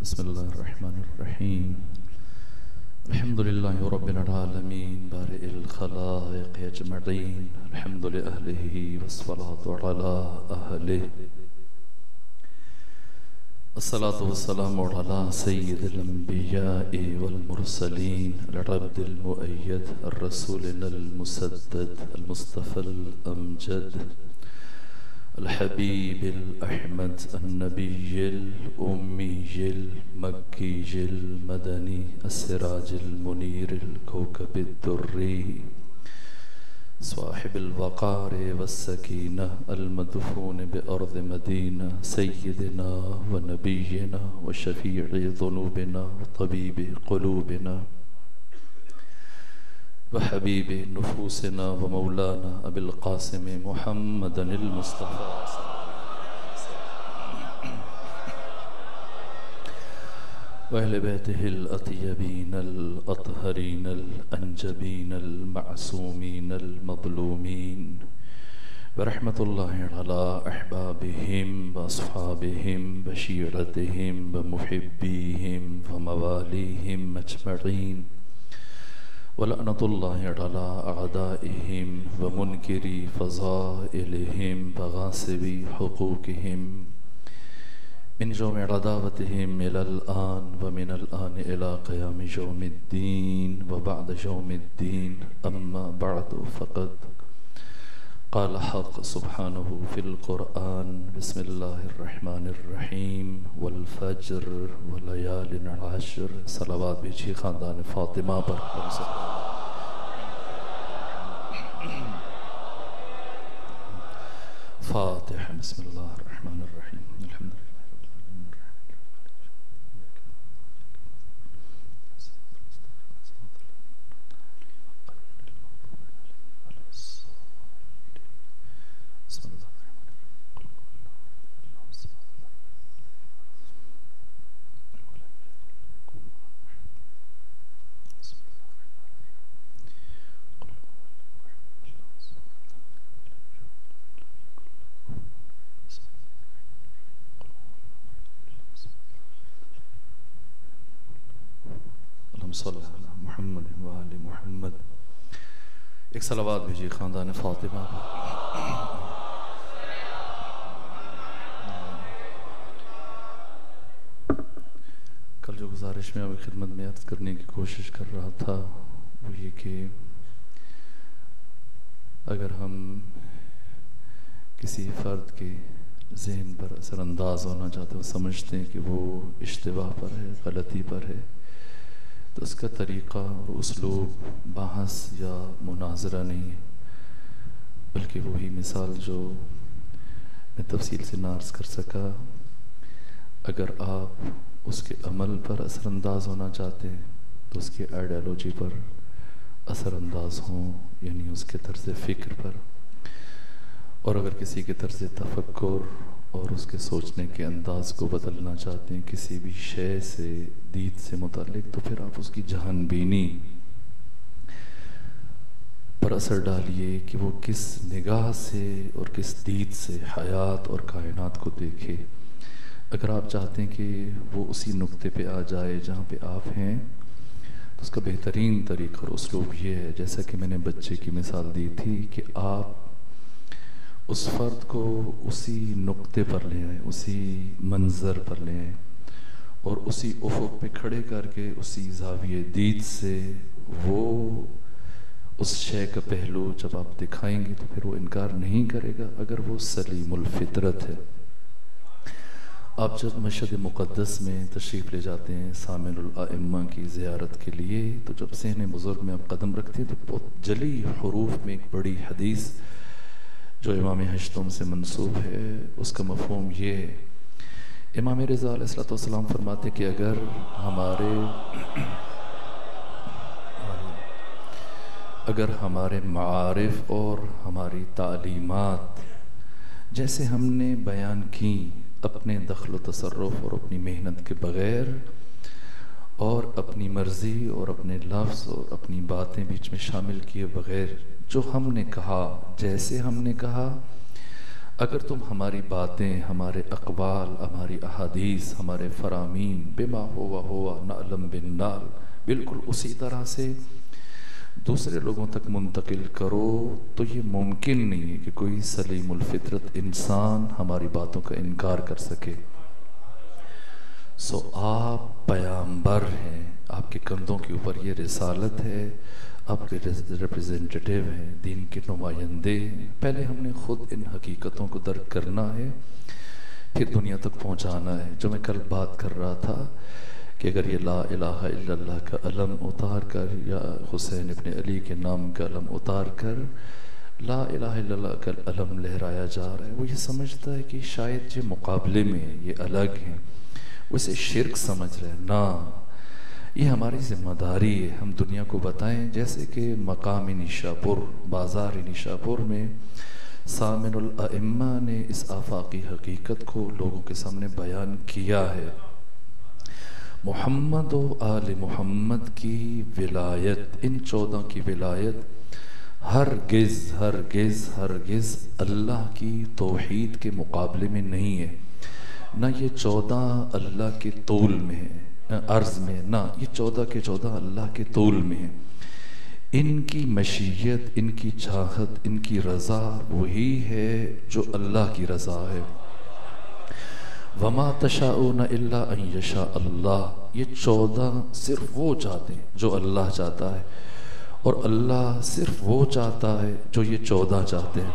بسم الله الرحمن الرحيم. الحمد لله رب العالمين بارئ الخلائق أجمعين. الحمد لأهله والصلاة على أهله. الصلاة والسلام على سيد الأنبياء والمرسلين العبد المؤيد الرسول المسدد المصطفى الأمجد الحبيب الأحمد النبي الأمي المكي المدني السراج المنير الكوكب الدري صاحب الوقار والسكينة المدفون بأرض مدينة سيدنا ونبينا وشفيع ذنوبنا وطبيب قلوبنا وحبيب نفوسنا ومولانا أبي القاسم محمد المصطفى وأهل بيته الأطيبين الأطهرين الأنجبين المعصومين المظلومين ورحمة الله على أحبابهم وأصحابهم وشيرتهم ومحبيهم ومواليهم أجمعين ولعنة الله على أعدائهم ومنكري فضائلهم وغاصبي حقوقهم من يوم عداوتهم إلى الآن ومن الآن إلى قيام يوم الدين وبعد يوم الدين. أما بعد فقد قال حق سبحانه في القرآن بسم الله الرحمن الرحيم والفجر وليال عشر. صلوات بيجي خاندان فاطمہ پر. فاتح. بسم الله الرحمن الرحيم. الحمد لله صلی اللہ علیہ محمد وآل محمد. ایک صلوات بھیجیے خاندان فاطمہ. کل جو گزارش میں ابھی خدمت میں عرض کرنے کی کوشش کر رہا تھا وہ یہ کہ اگر ہم کسی فرد کے ذہن پر اثر انداز ہونا چاہتے ہیں، سمجھتے ہیں کہ وہ اشتباہ پر ہے، غلطی پر ہے، تو اس کا طریقہ اور اسلوب بحث یا مناظرہ نہیں ہے، بلکہ وہی مثال جو میں تفصیل سے نہ عرض کر سکا. اگر آپ اس کے عمل پر اثر انداز ہونا چاہتے ہیں تو اس کے آئیڈیالوجی پر اثر انداز ہوں، یعنی اس کے طرز فکر پر. اور اگر کسی کے طرز تفکر اور اس کے سوچنے کے انداز کو بدلنا چاہتے ہیں کسی بھی شے سے، دید سے متعلق، تو پھر آپ اس کی جہان بینی پر اثر ڈالیے کہ وہ کس نگاہ سے اور کس دید سے حیات اور کائنات کو دیکھے. اگر آپ چاہتے ہیں کہ وہ اسی نقطے پہ آ جائے جہاں پہ آپ ہیں تو اس کا بہترین طریقہ اور اسلوب یہ ہے، جیسا کہ میں نے بچے کی مثال دی تھی، کہ آپ اس فرد کو اسی نقطے پر لے آئیں، اسی منظر پر لے آئیں اور اسی افق پہ کھڑے کر کے اسی زاویہ دید سے وہ اس شے کا پہلو جب آپ دکھائیں گے تو پھر وہ انکار نہیں کرے گا اگر وہ سلیم الفطرت ہے. آپ جب مشہد مقدس میں تشریف لے جاتے ہیں سامع الائمہ کی زیارت کے لیے، تو جب صحن بزرگ میں آپ قدم رکھتے ہیں تو بہت جلی حروف میں ایک بڑی حدیث جو امام ہشتم سے منسوب ہے، اس کا مفہوم یہ ہے. امام رضا علیہ السلام فرماتے کہ اگر ہمارے معارف اور ہماری تعلیمات جیسے ہم نے بیان کی اپنے دخل و تصرف اور اپنی محنت کے بغیر اور اپنی مرضی اور اپنے لفظ اور اپنی باتیں بیچ میں شامل کیے بغیر، جو ہم نے کہا جیسے ہم نے کہا، اگر تم ہماری باتیں، ہمارے اقوال، ہماری احادیث، ہمارے فرامین بما ہوا نعلم بالنال بالکل اسی طرح سے دوسرے لوگوں تک منتقل کرو تو یہ ممکن نہیں ہے کہ کوئی سلیم الفطرت انسان ہماری باتوں کا انکار کر سکے۔ سو آپ پیامبر ہیں، آپ کے کندھوں کے اوپر یہ رسالت ہے، آپ کے ریپریزنٹیٹیو ہیں، دین کے نمائندے ہیں۔ پہلے ہم نے خود ان حقیقتوں کو درک کرنا ہے، پھر دنیا تک پہنچانا ہے۔ جو میں کل بات کر رہا تھا کہ اگر یہ لا الہ الا اللہ کا علم اتار کر یا حسین ابن علی کے نام کا علم اتار کر لا الہ الا اللہ کا علم لہرایا جا رہا ہے، وہ یہ سمجھتا ہے کہ شاید یہ مقابلے میں ہے، یہ الگ ہیں، وہ اسے شرک سمجھ رہے ہیں۔ نہ، یہ ہماری ذمہ داری ہے، ہم دنیا کو بتائیں۔ جیسے کہ مقام نیشاپور، بازار نیشاپور میں سامن الائمہ نے اس آفاقی حقیقت کو لوگوں کے سامنے بیان کیا ہے۔ محمد و آل محمد کی ولایت، ان 14 کی ولایت ہرگز ہرگز ہرگز اللہ کی توحید کے مقابلے میں نہیں ہے۔ نہ یہ 14 اللہ کے طول میں ہے، عرض میں، نہ یہ 14 کے 14 اللہ کے طول میں ہے۔ ان کی مشیت، ان کی چاہت، ان کی رضا وہی ہے جو اللہ کی رضا ہے۔ وَمَا تَشَاءُونَ إِلَّا أَن يَشَاءَ اللَّهُ، یہ 14 صرف وہ چاہتے ہیں جو اللہ چاہتا ہے، اور اللہ صرف وہ چاہتا ہے جو یہ 14 چاہتے ہیں۔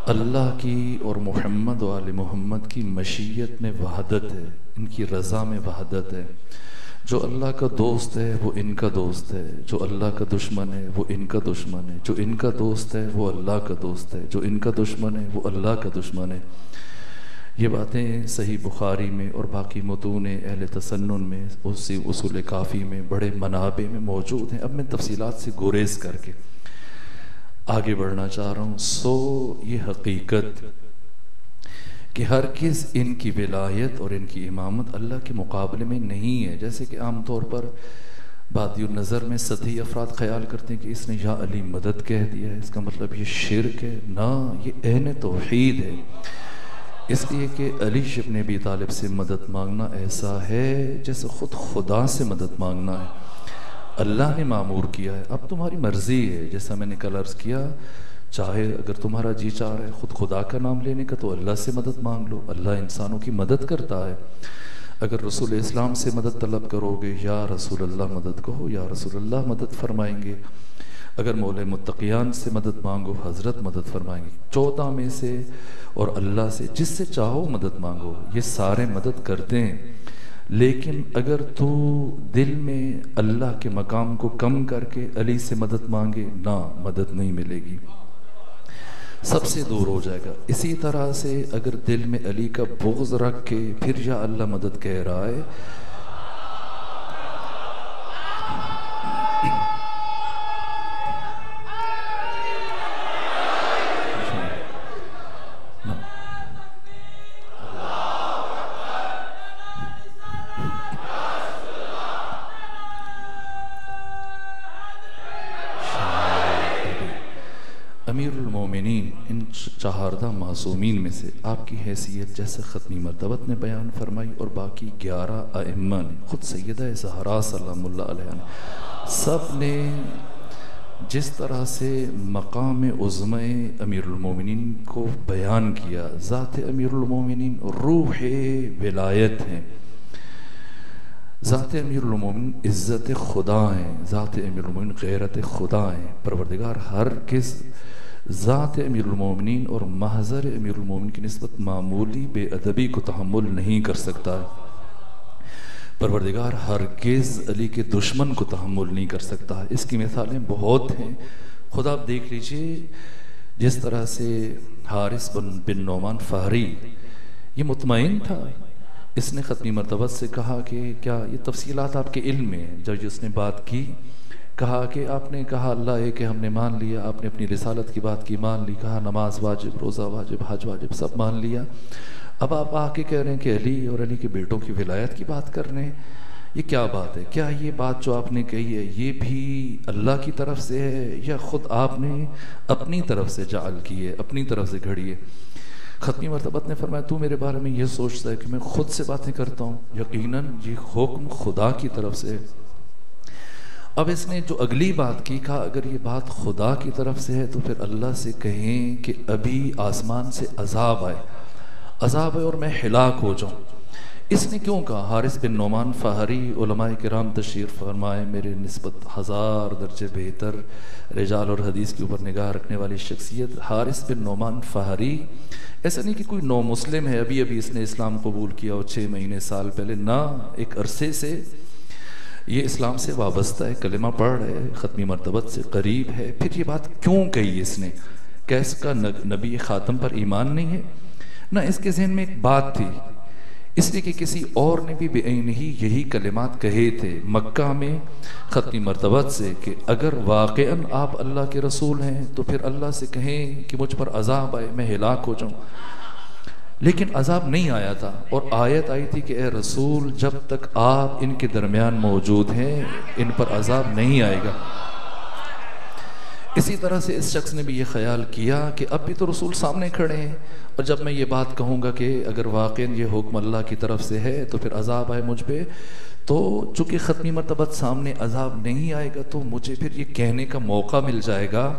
اللہ کی اور محمد و آل محمد کی مشیت میں وحدت ہے، ان کی رضا میں وحدت ہے۔ جو اللہ کا دوست ہے وہ ان کا دوست ہے، جو اللہ کا دشمن ہے وہ ان کا دشمن ہے، جو ان کا دوست ہے وہ اللہ کا دوست ہے، جو ان کا دشمن ہے وہ اللہ کا دشمن ہے۔ یہ باتیں صحیح بخاری میں اور باقی متون اہل تسنن میں، اسی اصول کافی میں، بڑے منابع میں موجود ہیں۔ اب میں تفصیلات سے گریز کر کے آگے بڑھنا چاہ رہا ہوں۔ سو یہ حقیقت کہ ہرگز ان کی ولایت اور ان کی امامت اللہ کے مقابلے میں نہیں ہے۔ جیسے کہ عام طور پر بادی النظر میں سطحی افراد خیال کرتے ہیں کہ اس نے یا علی مدد کہہ دیا ہے، اس کا مطلب یہ شرک ہے۔ نہ، یہ عین توحید ہے۔ اس لیے کہ علی ابن ابی طالب سے مدد مانگنا ایسا ہے جیسے خود خدا سے مدد مانگنا ہے۔ اللہ نے معمور کیا ہے، اب تمہاری مرضی ہے۔ جیسا میں نے کل عرض کیا، چاہے اگر تمہارا جی چاہ رہا ہے خود خدا کا نام لینے کا تو اللہ سے مدد مانگ لو، اللہ انسانوں کی مدد کرتا ہے۔ اگر رسول اسلام سے مدد طلب کرو گے، یا رسول اللہ مدد کہو، یا رسول اللہ مدد فرمائیں گے۔ اگر مولا متقیان سے مدد مانگو، حضرت مدد فرمائیں گے۔ 14 میں سے اور اللہ سے جس سے چاہو مدد مانگو، یہ سارے مدد کرتے ہیں۔ لیکن اگر تو دل میں اللہ کے مقام کو کم کر کے علی سے مدد مانگے، نہ، مدد نہیں ملے گی، سب سے دور ہو جائے گا۔ اسی طرح سے اگر دل میں علی کا بغض رکھ کے پھر یا اللہ مدد کہہ رہا ہے، امیر المومنین، ان 14 معصومین میں سے آپ کی حیثیت جیسے ختمی مرتبت نے بیان فرمائی اور باقی 11 ائمہ نے، خود سیدہ زہرا سلام اللہ علیہ نے، سب نے جس طرح سے مقام عظمہ امیر المومنین کو بیان کیا۔ ذات امیر المومنین روح ولایت ہیں، ذات امیر المومنین عزت خدا ہیں، ذات امیر المومنین غیرت خدا ہیں۔ پروردگار ہرگز ذات امیر المومنین اور محضر امیر المومنین کی نسبت معمولی بے ادبی کو تحمل نہیں کر سکتا ہے۔ پروردگار ہرگز علی کے دشمن کو تحمل نہیں کر سکتا ہے۔ اس کی مثالیں بہت ہیں، خود آپ دیکھ لیجئے۔ جس طرح سے حارث بن نعمان فہری یہ مطمئن تھا، اس نے ختمی مرتبت سے کہا کہ کیا یہ تفصیلات آپ کے علم میں ہیں؟ جب اس نے بات کی، کہا کہ آپ نے کہا اللہ ہے کہ ہم نے مان لیا، آپ نے اپنی رسالت کی بات کی، مان لی، کہا نماز واجب، روزہ واجب، حج واجب، سب مان لیا۔ اب آپ آ کے کہہ رہے ہیں کہ علی اور علی کے بیٹوں کی ولایت کی بات کر رہے ہیں، یہ کیا بات ہے؟ کیا یہ بات جو آپ نے کہی ہے یہ بھی اللہ کی طرف سے ہے یا خود آپ نے اپنی طرف سے جعل کی ہے، اپنی طرف سے گھڑی ہے؟ ختمی مرتبت نے فرمایا تو میرے بارے میں یہ سوچتا ہے کہ میں خود سے باتیں کرتا ہوں، یقیناً یہ حکم خدا کی طرف سے ہے۔ اب اس نے جو اگلی بات کی، کہا اگر یہ بات خدا کی طرف سے ہے تو پھر اللہ سے کہیں کہ ابھی آسمان سے عذاب آئے اور میں ہلاک ہو جاؤں۔ اس نے کیوں کہا؟ حارث بن نعمان فہری، علماء کرام تشریف فرمائے، میرے نسبت 1000 درجے بہتر رجال اور حدیث کے اوپر نگاہ رکھنے والی شخصیت حارث بن نعمان فہری، ایسا نہیں کہ کوئی نو مسلم ہے، ابھی اس نے اسلام قبول کیا اور 6 مہینے سال پہلے، نہ، ایک عرصے سے یہ اسلام سے وابستہ ہے، کلمہ پڑھ رہے، ختمی مرتبت سے قریب ہے۔ پھر یہ بات کیوں کہی اس نے؟ کیا اس کا نبی خاتم پر ایمان نہیں ہے؟ نہ، اس کے ذہن میں ایک بات تھی، اس لیے کہ کسی اور نے بھی بعینہ یہی کلمات کہے تھے مکہ میں ختمی مرتبت سے کہ اگر واقعاً آپ اللہ کے رسول ہیں تو پھر اللہ سے کہیں کہ مجھ پر عذاب آئے، میں ہلاک ہو جاؤں۔ لیکن عذاب نہیں آیا تھا، اور آیت آئی تھی کہ اے رسول جب تک آپ ان کے درمیان موجود ہیں ان پر عذاب نہیں آئے گا۔ اسی طرح سے اس شخص نے بھی یہ خیال کیا کہ اب بھی تو رسول سامنے کھڑے ہیں، اور جب میں یہ بات کہوں گا کہ اگر واقعاً یہ حکم اللہ کی طرف سے ہے تو پھر عذاب آئے مجھ پہ، تو چونکہ ختمی مرتبت سامنے عذاب نہیں آئے گا تو مجھے پھر یہ کہنے کا موقع مل جائے گا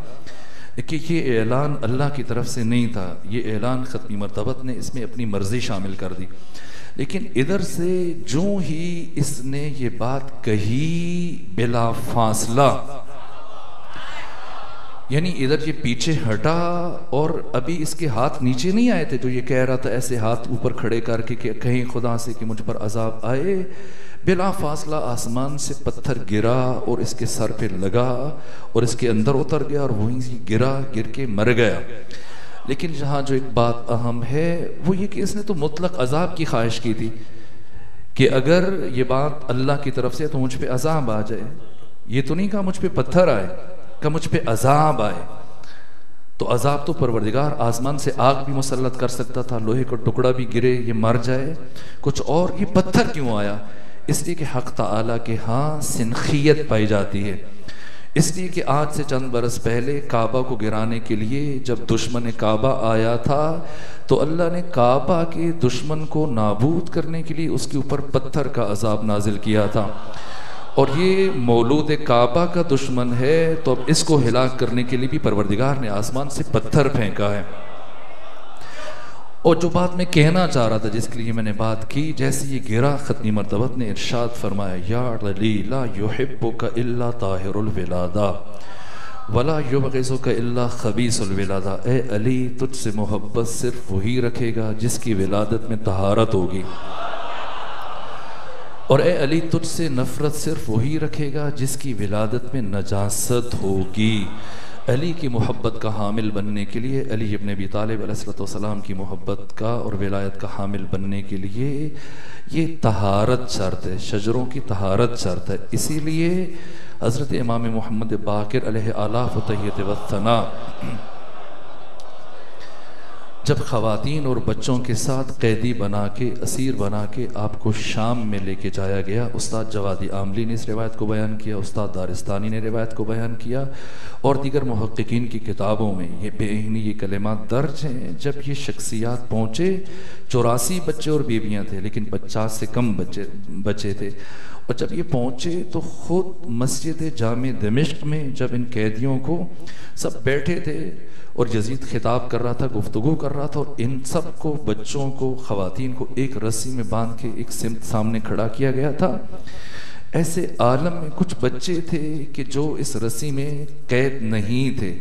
کہ یہ اعلان اللہ کی طرف سے نہیں تھا، یہ اعلان ختمی مرتبت نے اس میں اپنی مرضی شامل کر دی۔ لیکن ادھر سے جو ہی اس نے یہ بات کہی بلا فاصلہ، یعنی ادھر یہ پیچھے ہٹا اور ابھی اس کے ہاتھ نیچے نہیں آئے تھے جو یہ کہہ رہا تھا ایسے ہاتھ اوپر کھڑے کر کے کہ کہیں خدا سے کہ مجھ پر عذاب آئے، بلا فاصلہ آسمان سے پتھر گرا اور اس کے سر پہ لگا اور اس کے اندر اتر گیا اور وہیں سے گر کے مر گیا۔ لیکن جہاں جو ایک بات اہم ہے وہ یہ کہ اس نے تو مطلق عذاب کی خواہش کی تھی کہ اگر یہ بات اللہ کی طرف سے تو مجھ پہ عذاب آ جائے، یہ تو نہیں کہا مجھ پہ پتھر آئے، کہ مجھ پہ عذاب آئے۔ تو عذاب تو پروردگار آسمان سے آگ بھی مسلط کر سکتا تھا، لوہے کا ٹکڑا بھی گرے یہ مر جائے کچھ، اور یہ پتھر کیوں آیا؟ اس لیے کہ حق تعالیٰ کے ہاں سنخیت پائی جاتی ہے۔ اس لیے کہ آج سے چند برس پہلے کعبہ کو گرانے کے لیے جب دشمن کعبہ آیا تھا تو اللہ نے کعبہ کے دشمن کو نابود کرنے کے لیے اس کے اوپر پتھر کا عذاب نازل کیا تھا، اور یہ مولود کعبہ کا دشمن ہے تو اب اس کو ہلاک کرنے کے لیے بھی پروردگار نے آسمان سے پتھر پھینکا ہے۔ اور جو بات میں کہنا چاہ رہا تھا جس کے لیے میں نے بات کی، جیسے یہ گرا ختمی مرتبت نے ارشاد فرمایا یا علی لا یحبک الا طاہر الولادہ ولا یبغضک الا خبیث الولادہ، اے علی تجھ سے محبت صرف وہی رکھے گا جس کی ولادت میں طہارت ہوگی، اور اے علی تجھ سے نفرت صرف وہی رکھے گا جس کی ولادت میں نجاست ہوگی۔ علی کی محبت کا حامل بننے کے لیے، علی ابن ابی طالب علیہ السلام کی محبت کا اور ولایت کا حامل بننے کے لیے یہ طہارت شرط ہے، شجروں کی طہارت شرط ہے۔ اسی لیے حضرت امام محمد باقر علیہ آلاف و تحیت و ثنا جب خواتین اور بچوں کے ساتھ قیدی بنا کے، اسیر بنا کے آپ کو شام میں لے کے جایا گیا، استاد جوادی عاملی نے اس روایت کو بیان کیا، استاد دارستانی نے روایت کو بیان کیا، اور دیگر محققین کی کتابوں میں یہ بےعینی یہ کلمات درج ہیں۔ جب یہ شخصیات پہنچے، 84 بچے اور بیویاں تھے لیکن 50 سے کم بچے تھے، اور جب یہ پہنچے تو خود مسجد جامع دمشق میں جب ان قیدیوں کو سب بیٹھے تھے اور یزید خطاب کر رہا تھا، گفتگو کر رہا تھا، اور ان سب کو، بچوں کو، خواتین کو ایک رسی میں باندھ کے ایک سمت سامنے کھڑا کیا گیا تھا۔ ایسے عالم میں کچھ بچے تھے کہ جو اس رسی میں قید نہیں تھے،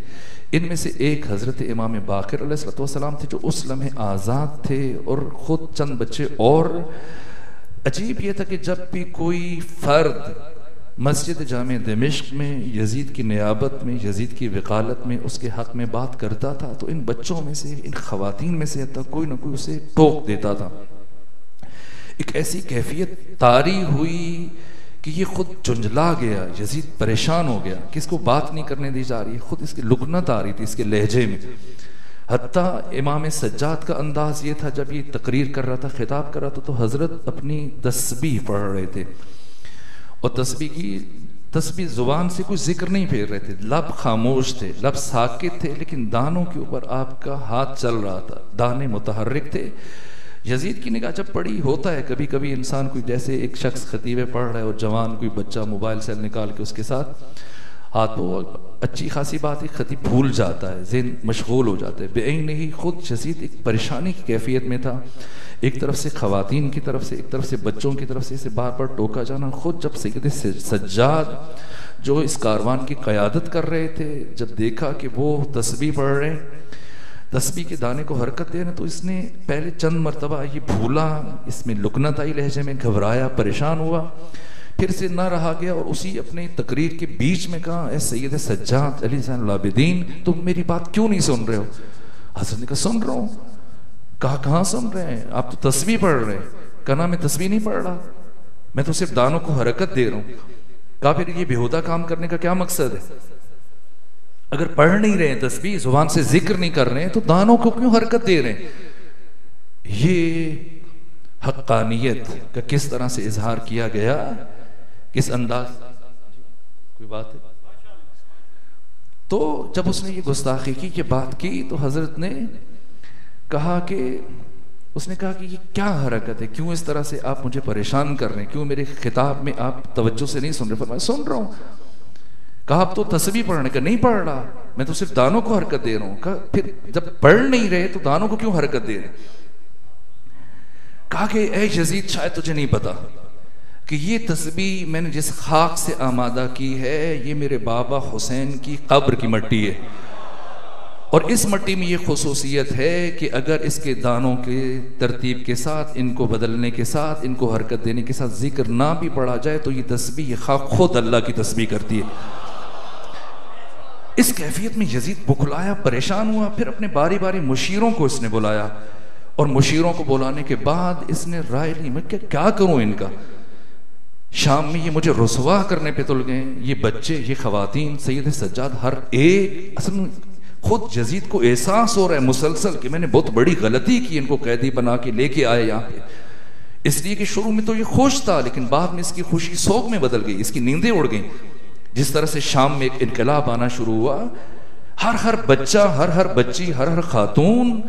ان میں سے ایک حضرت امام باقر علیہ السلام تھے جو اس لمحے آزاد تھے، اور خود چند بچے اور۔ عجیب یہ تھا کہ جب بھی کوئی فرد مسجد جامع دمشق میں یزید کی نیابت میں، یزید کی وکالت میں اس کے حق میں بات کرتا تھا تو ان بچوں میں سے، ان خواتین میں سے کوئی نہ کوئی اسے ٹوک دیتا تھا۔ ایک ایسی کیفیت طاری ہوئی کہ یہ خود جنجلا گیا، یزید پریشان ہو گیا کہ اس کو بات نہیں کرنے دی جا رہی، خود اس کی لکنت آ رہی تھی اس کے لہجے میں۔ حتیٰ امام سجاد کا انداز یہ تھا، جب یہ تقریر کر رہا تھا، خطاب کر رہا تھا، تو حضرت اپنی تسبیح پڑھ رہے تھے اور تسبیح زبان سے کوئی ذکر نہیں پھیر رہے تھے، لب خاموش تھے، لب ساکت تھے، لیکن دانوں کے اوپر آپ کا ہاتھ چل رہا تھا، دانے متحرک تھے۔ یزید کی نگاہ جب پڑی، ہوتا ہے کبھی کبھی انسان کوئی جیسے ایک شخص خطیبے پڑھ رہا ہے اور جوان کوئی بچہ موبائل سے نکال کے اس کے ساتھ ہاتھ، وہ اچھی خاصی بات ہے، خطیب بھول جاتا ہے، ذہن مشغول ہو جاتا ہے۔ بعین ہی خود یزید ایک پریشانی کی کیفیت میں تھا، ایک طرف سے خواتین کی طرف سے، ایک طرف سے بچوں کی طرف سے اسے بار بار ٹوکا جانا۔ خود جب سید سجاد جو اس کاروان کی قیادت کر رہے تھے، جب دیکھا کہ وہ تسبیح پڑھ رہے ہیں، تسبیح کے دانے کو حرکت دے رہے ہیں، تو اس نے پہلے چند مرتبہ یہ بھولا، اس میں لکنت آئی لہجے میں، گھبرایا، پریشان ہوا، پھر سے نہ رہا گیا اور اسی اپنے تقریر کے بیچ میں کہا، اے سید سجاد علی زین العابدین، تم میری بات کیوں نہیں سن رہے ہو؟ حضرت نے کہا سن رہا ہوں۔ کہا کہاں سن رہے ہیں؟ آپ تو تسبیح پڑھ رہے ہیں۔ کہا میں تسبیح نہیں پڑھ رہا، میں تو صرف دانوں کو حرکت دے رہا ہوں۔ کہا پھر یہ بیہودہ کام کرنے کا کیا مقصد ہے؟ اگر پڑھ نہیں رہے ہیں تسبیح، زبان سے ذکر نہیں کر رہے ہیں، تو دانوں کو کیوں حرکت دے رہے ہیں؟ یہ حقانیت کا کس طرح سے اظہار کیا گیا، کس انداز، کوئی بات ہے؟ تو جب اس نے یہ گستاخی کی، یہ بات کی، تو حضرت نے کہا کہ اس نے کہا کہ یہ کیا حرکت ہے، کیوں اس طرح سے آپ مجھے پریشان کر رہے ہیں، کیوں میرے خطاب میں آپ توجہ سے نہیں سن رہے؟ فرمایا سن رہا ہوں۔ کہا آپ تو تسبیح پڑھنے کا، نہیں پڑھ رہا، میں تو صرف دانوں کو حرکت دے رہا ہوں۔ کہا پھر جب پڑھ نہیں رہے تو دانوں کو کیوں حرکت دے رہے؟ کہا کہ اے یزید شاید تجھے نہیں پتا کہ یہ تسبیح میں نے جس خاک سے آمادہ کی ہے، یہ میرے بابا حسین کی قبر کی مٹی ہے، اور اس مٹی میں یہ خصوصیت ہے کہ اگر اس کے دانوں کے ترتیب کے ساتھ، ان کو بدلنے کے ساتھ، ان کو حرکت دینے کے ساتھ ذکر نہ بھی پڑھا جائے تو یہ تسبیح، یہ خاک خود اللہ کی تسبیح کرتی ہے۔ اس کیفیت میں یزید بکلایا، پریشان ہوا، پھر اپنے باری باری مشیروں کو اس نے بلایا، اور مشیروں کو بلانے کے بعد اس نے رائے لی، میں کیا کروں ان کا؟ شام میں یہ مجھے رسوا کرنے پہ تل گئے، یہ بچے، یہ خواتین، سید سجاد، ہر ایک، اصل میں خود یزید کو احساس ہو رہا ہے مسلسل کہ میں نے بہت بڑی غلطی کی، ان کو قیدی بنا کے لے کے آئے یہاں پہ، اس لیے کہ شروع میں تو یہ خوش تھا، لیکن بعد میں اس کی خوشی سوگ میں بدل گئی، اس کی نیندیں اڑ گئیں۔ جس طرح سے شام میں ایک انقلاب آنا شروع ہوا، ہر بچہ، ہر بچی، ہر خاتون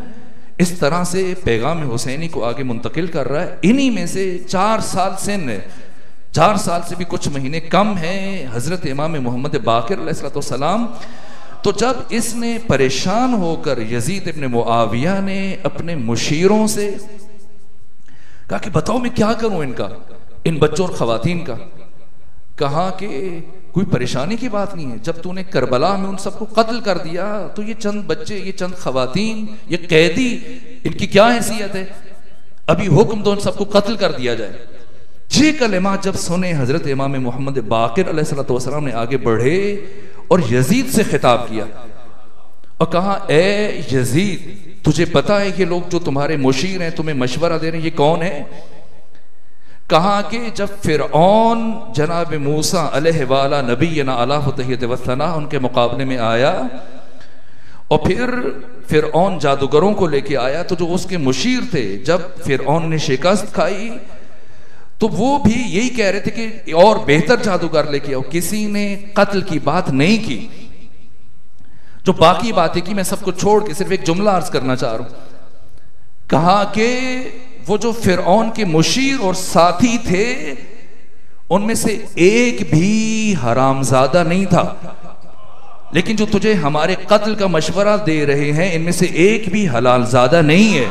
اس طرح سے پیغام حسینی کو آگے منتقل کر رہا ہے۔ انہی میں سے 4 سال سن ہے، 4 سال سے بھی کچھ مہینے کم ہیں حضرت امام محمد باقر علیہ السلام۔ تو جب اس نے پریشان ہو کر یزید ابن معاویہ نے اپنے مشیروں سے کہا کہ بتاؤ میں کیا کروں ان کا، ان بچوں اور خواتین کا؟ کہا کہ کوئی پریشانی کی بات نہیں ہے، جب تو نے کربلا میں ان سب کو قتل کر دیا تو یہ چند بچے، یہ چند خواتین، یہ قیدی، ان کی کیا حیثیت ہے؟ ابھی حکم دو ان سب کو قتل کر دیا جائے۔ یہ کلمات جب سنے حضرت امام محمد باقر علیہ السلام نے آگے بڑھے اور یزید سے خطاب کیا اور کہا اے یزید، تجھے پتا ہے یہ لوگ جو تمہارے مشیر ہیں، تمہیں مشورہ دے رہے ہیں، یہ کون ہے؟ کہا کہ جب فرعون جناب موسیٰ علیہ وآلہ نبینا علیہ تحیۃ وثنا ان کے مقابلے میں آیا اور پھر فرعون جادوگروں کو لے کے آیا، تو جو اس کے مشیر تھے، جب فرعون نے شکست کھائی تو وہ بھی یہی کہہ رہے تھے کہ اور بہتر جادوگر لے کے آؤ، کسی نے قتل کی بات نہیں کی۔ جو باقی باتیں کی میں سب کو چھوڑ کے صرف ایک جملہ عرض کرنا چاہ رہا ہوں۔ کہا کہ وہ جو فرعون کے مشیر اور ساتھی تھے ان میں سے ایک بھی حرامزادہ نہیں تھا، لیکن جو تجھے ہمارے قتل کا مشورہ دے رہے ہیں ان میں سے ایک بھی حلال زادہ نہیں ہے۔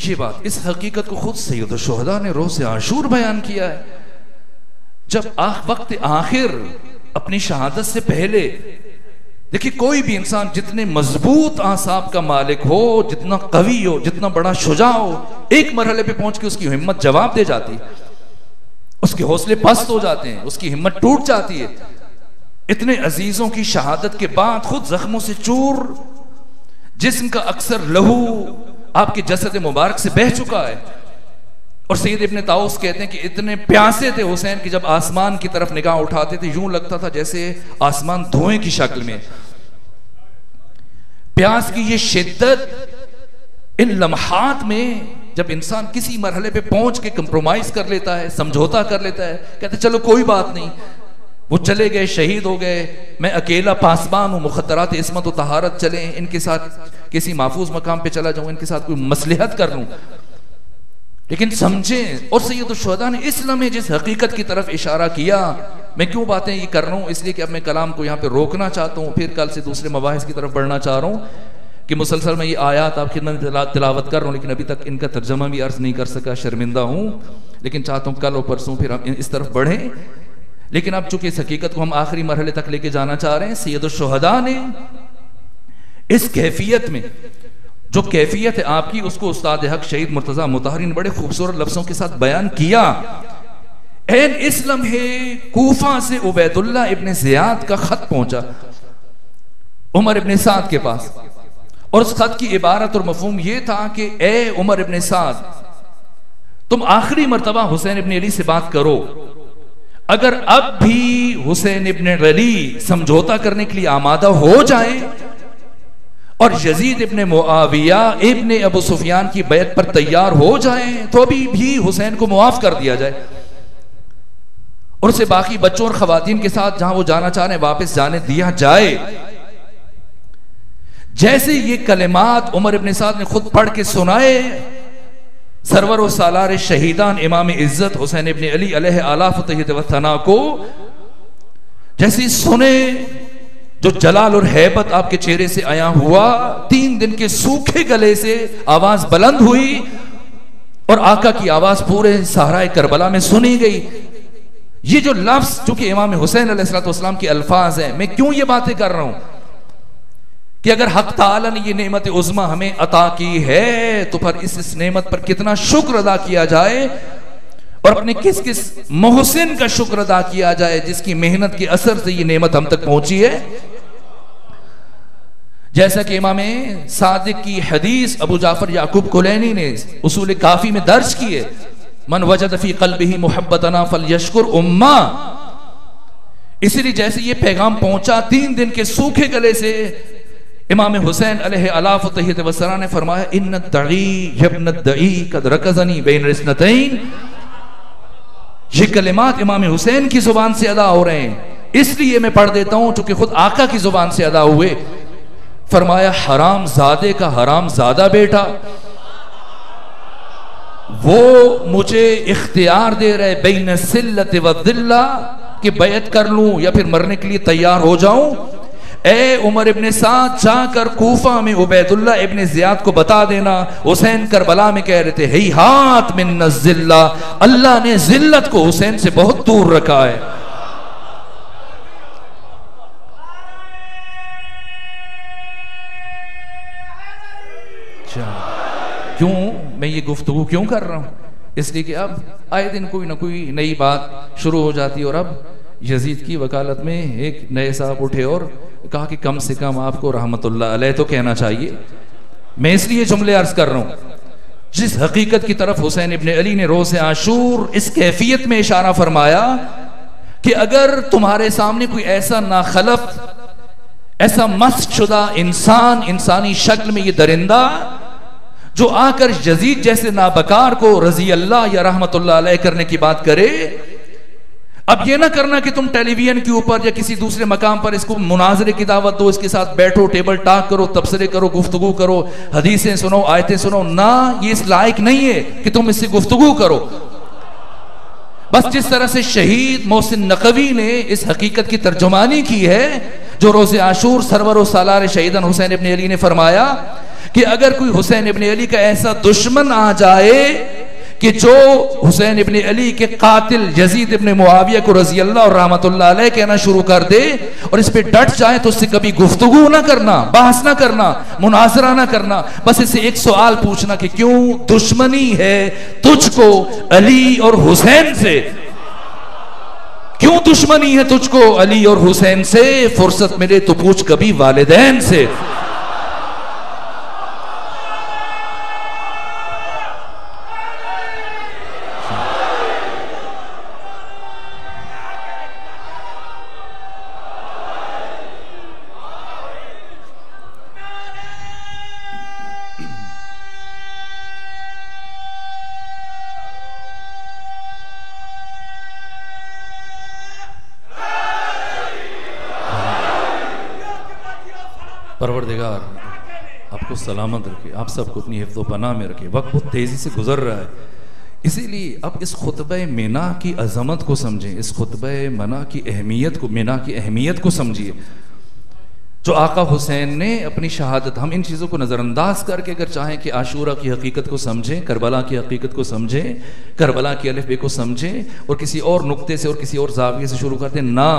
یہ بات، اس حقیقت کو خود سید الشہداء نے روز عاشور بیان کیا ہے، جب وقت آخر اپنی شہادت سے پہلے، دیکھیں کوئی بھی انسان جتنے مضبوط اعصاب کا مالک ہو، جتنا قوی ہو، جتنا بڑا شجاع ہو، ایک مرحلے پہ پہنچ کے اس کی ہمت جواب دے جاتی ہے، اس کے حوصلے پست ہو جاتے ہیں، اس کی ہمت ٹوٹ جاتی ہے۔ اتنے عزیزوں کی شہادت کے بعد خود زخموں سے چور، جسم کا اکثر لہو آپ کے جسد مبارک سے بہہ چکا ہے، اور سید ابن طاؤس کہتے ہیں کہ اتنے پیاسے تھے حسین کہ جب آسمان کی طرف نگاہ اٹھاتے تھے یوں لگتا تھا جیسے آسمان دھوئیں کی شکل میں، پیاس کی یہ شدت ان لمحات میں جب انسان کسی مرحلے پہ پہنچ کے کمپرومائز کر لیتا ہے، سمجھوتا کر لیتا ہے، کہتے چلو کوئی بات نہیں، وہ چلے گئے، شہید ہو گئے، میں اکیلا پاسبان ہوں، مخدرات عصمت و طہارت چلیں، ان کے ساتھ کسی محفوظ مقام پہ چلا جاؤں، ان کے ساتھ کوئی مصلحت کر لوں. لیکن سمجھیں، اور سید الشہداء نے اس لمحے جس حقیقت کی طرف اشارہ کیا، میں کیوں باتیں یہ کر رہا ہوں، اس لیے کہ اب میں کلام کو یہاں پہ روکنا چاہتا ہوں، پھر کل سے دوسرے مباحث کی طرف بڑھنا چاہ رہا ہوں کہ مسلسل میں یہ آیات آپ خدمت میں تلاوت کر رہا ہوں، لیکن ابھی تک ان کا ترجمہ بھی عرض نہیں کر سکا، شرمندہ ہوں، لیکن چاہتا ہوں کل اور پرسوں پھر ہم اس طرف بڑھیں. لیکن اب چونکہ اس حقیقت کو ہم آخری مرحلے تک لے کے جانا چاہ رہے ہیں، سید الشہداء نے اس کیفیت میں، جو کیفیت ہے آپ کی، اس کو استاد حق شہید مرتضیٰ مطہری نے بڑے خوبصورت لفظوں کے ساتھ بیان کیا. این اس لمحے کوفہ سے عبید اللہ ابن زیاد کا خط پہنچا عمر ابن سعد کے پاس، اور اس خط کی عبارت اور مفہوم یہ تھا کہ اے عمر ابن سعد، تم آخری مرتبہ حسین ابن علی سے بات کرو، اگر اب بھی حسین ابن علی سمجھوتا کرنے کے لیے آمادہ ہو جائیں اور یزید ابن معاویہ ابن ابو سفیان کی بیعت پر تیار ہو جائیں تو ابھی بھی حسین کو معاف کر دیا جائے، اور اسے باقی بچوں اور خواتین کے ساتھ جہاں وہ جانا چاہ رہے ہیں واپس جانے دیا جائے. جیسے یہ کلمات عمر ابن سعد نے خود پڑھ کے سنائے، سرور و سالار شہیدان امام عزت حسین ابن علی علیہ آلاف و تحیت و ثنا کو جیسے سنے، جو جلال اور ہیبت آپ کے چہرے سے آیا ہوا، 3 دن کے سوکھے گلے سے آواز بلند ہوئی اور آقا کی آواز پورے صحرائے کربلا میں سنی گئی. یہ جو لفظ چونکہ امام حسین علیہ السلام کے الفاظ ہیں، میں کیوں یہ باتیں کر رہا ہوں کہ اگر حق تعالی نے یہ نعمت عظمی ہمیں عطا کی ہے تو پھر اس نعمت پر کتنا شکر ادا کیا جائے، اور اپنے کس کس محسن کا شکر ادا کیا جائے جس کی محنت کے اثر سے یہ نعمت ہم تک پہنچی ہے. جیسا کہ امام صادق کی حدیث ابو جعفر یعقوب کلینی نے اصول کافی میں درج کی ہے، من وجد فی قلبہ محبتنا فلیشکر امہ. اسی لیے جیسے یہ پیغام پہنچا 3 دن کے سوکھے گلے سے، امام حسین علیہ الاف و تحیت و ثنا نے فرمایا ان الدعی ابن الدعی قد رکزنی بین رسنتین. یہ کلمات امام حسین کی زبان سے ادا ہو رہے ہیں، اس لیے میں پڑھ دیتا ہوں چونکہ خود آقا کی زبان سے ادا ہوئے. فرمایا حرام زادے کا حرام زادہ بیٹا وہ مجھے اختیار دے رہے بین السلت والذلہ کہ بیعت کر لوں یا پھر مرنے کے لیے تیار ہو جاؤں. اے عمر ابن سعد، جا کر کوفہ میں عبید اللہ ابن زیاد کو بتا دینا حسین کربلا میں کہہ رہے تھے ہیہات من الذلہ، اللہ نے ذلت کو حسین سے بہت دور رکھا ہے. کیوں میں یہ گفتگو کیوں کر رہا ہوں؟ اس لیے کہ اب آئے دن کوئی نہ کوئی نئی بات شروع ہو جاتی، اور اب یزید کی وکالت میں ایک نئے صاحب اٹھے اور کہا کہ کم سے کم آپ کو رحمت اللہ علیہ تو کہنا چاہیے. میں اس لیے جملے عرض کر رہا ہوں جس حقیقت کی طرف حسین ابن علی نے روز عاشور اس کیفیت میں اشارہ فرمایا کہ اگر تمہارے سامنے کوئی ایسا ناخلف، ایسا مست شدہ انسان، انسانی شکل میں یہ درندہ جو آ کر یزید جیسے نابکار کو رضی اللہ یا رحمت اللہ علیہ کرنے کی بات کرے، اب یہ نہ کرنا کہ تم ٹیلی ویژن کے اوپر یا کسی دوسرے مقام پر اس کو مناظرے کی دعوت دو، اس کے ساتھ بیٹھو، ٹیبل ٹاک کرو، تبصرے کرو، گفتگو کرو، حدیثیں سنو، آیتیں سنو. نہ، یہ اس لائق نہیں ہے کہ تم اس سے گفتگو کرو. بس جس طرح سے شہید محسن نقوی نے اس حقیقت کی ترجمانی کی ہے جو روز عاشور سرور و سالار شہیدان حسین ابن علی نے فرمایا کہ اگر کوئی حسین ابن علی کا ایسا دشمن آ جائے کہ جو حسین ابن علی کے قاتل یزید ابن معاویہ کو رضی اللہ اور رحمت اللہ علیہ کہنا شروع کر دے اور اس پہ ڈٹ جائے تو اس سے کبھی گفتگو نہ کرنا، بحث نہ کرنا، مناظرہ نہ کرنا، بس اسے ایک سوال پوچھنا کہ کیوں دشمنی ہے تجھ کو علی اور حسین سے؟ کیوں دشمنی ہے تجھ کو علی اور حسین سے؟ فرصت ملے تو پوچھ کبھی والدین سے. پروردگار آپ کو سلامت رکھے، آپ سب کو اپنی حفظ و پناہ میں رکھے. وقت بہت تیزی سے گزر رہا ہے، اسی لیے اب اس خطبہ مینا کی عظمت کو سمجھیں، اس خطبہ مینا کی اہمیت کو سمجھیے. جو آقا حسین نے اپنی شہادت، ہم ان چیزوں کو نظر انداز کر کے اگر چاہیں کہ عاشورہ کی حقیقت کو سمجھیں، کربلا کی حقیقت کو سمجھیں، کربلا کی الف بے کو سمجھیں اور کسی اور نقطے سے اور کسی اور زاویے سے شروع کرتے ہیں، نہ.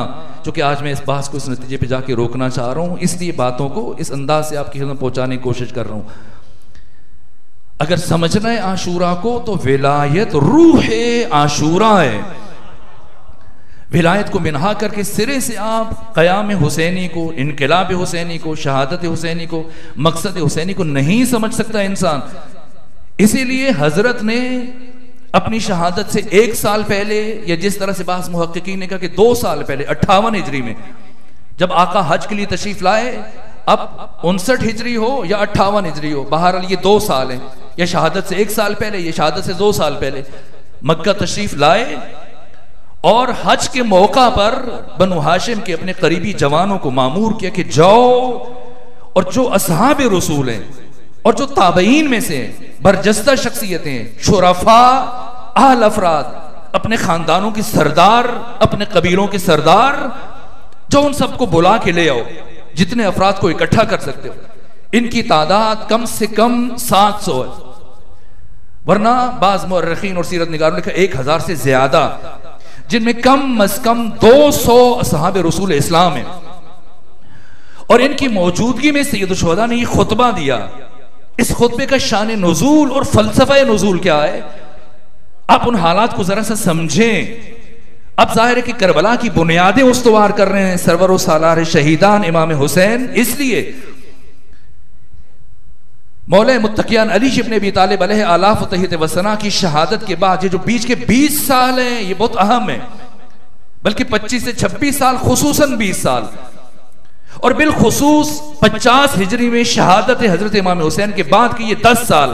چونکہ آج میں اس بحث کو اس نتیجے پہ جا کے روکنا چاہ رہا ہوں، اس لیے باتوں کو اس انداز سے آپ کی خدمت پہنچانے کی کوشش کر رہا ہوں. اگر سمجھنا ہے عاشورہ کو تو ولایت روح عاشورہ ہے. ولایت کو منہا کر کے سرے سے آپ قیام حسینی کو، انقلاب حسینی کو، شہادت حسینی کو، مقصد حسینی کو نہیں سمجھ سکتا انسان. اسی لیے حضرت نے اپنی شہادت سے 1 سال پہلے، یا جس طرح سے بعض محققین نے کہا کہ 2 سال پہلے 58 ہجری میں جب آقا حج کے لیے تشریف لائے، اب 59 ہجری ہو یا 58 ہجری ہو، بہرحال یہ 2 سال ہیں، یا شہادت سے 1 سال پہلے یا شہادت سے 2 سال پہلے مکہ تشریف لائے. اور حج کے موقع پر بنو ہاشم کے اپنے قریبی جوانوں کو مامور کیا کہ جاؤ اور جو اصحاب رسول ہیں اور جو تابعین میں سے برجستہ شخصیتیں، شرفاء، اہل افراد، اپنے خاندانوں کی سردار، اپنے قبیلوں کے سردار، جو ان سب کو بلا کے لے آؤ، جتنے افراد کو اکٹھا کر سکتے ہو. ان کی تعداد کم سے کم 700 ہے، ورنہ بعض مورخین اور سیرت نگاروں نے کہا 1000 سے زیادہ، جن میں کم از کم 200 اصحاب رسول اسلام ہیں. اور ان کی موجودگی میں سید الشہداء نے یہ خطبہ دیا. اس خطبے کا شان نزول اور فلسفہ نزول کیا ہے، آپ ان حالات کو ذرا سا سمجھیں. اب ظاہر ہے کہ کربلا کی بنیادیں استوار کر رہے ہیں سرور و سالار شہیدان امام حسین. اس لیے مولا متقیان علی ابن ابی طالب علیہ آلاف و تحیت وسنا کی شہادت کے بعد یہ جو بیچ کے 20 سال ہیں یہ بہت اہم ہیں، بلکہ 25 سے 26 سال، خصوصاً 20 سال، اور بالخصوص 50 ہجری میں شہادت حضرت امام حسین کے بعد کی یہ 10 سال،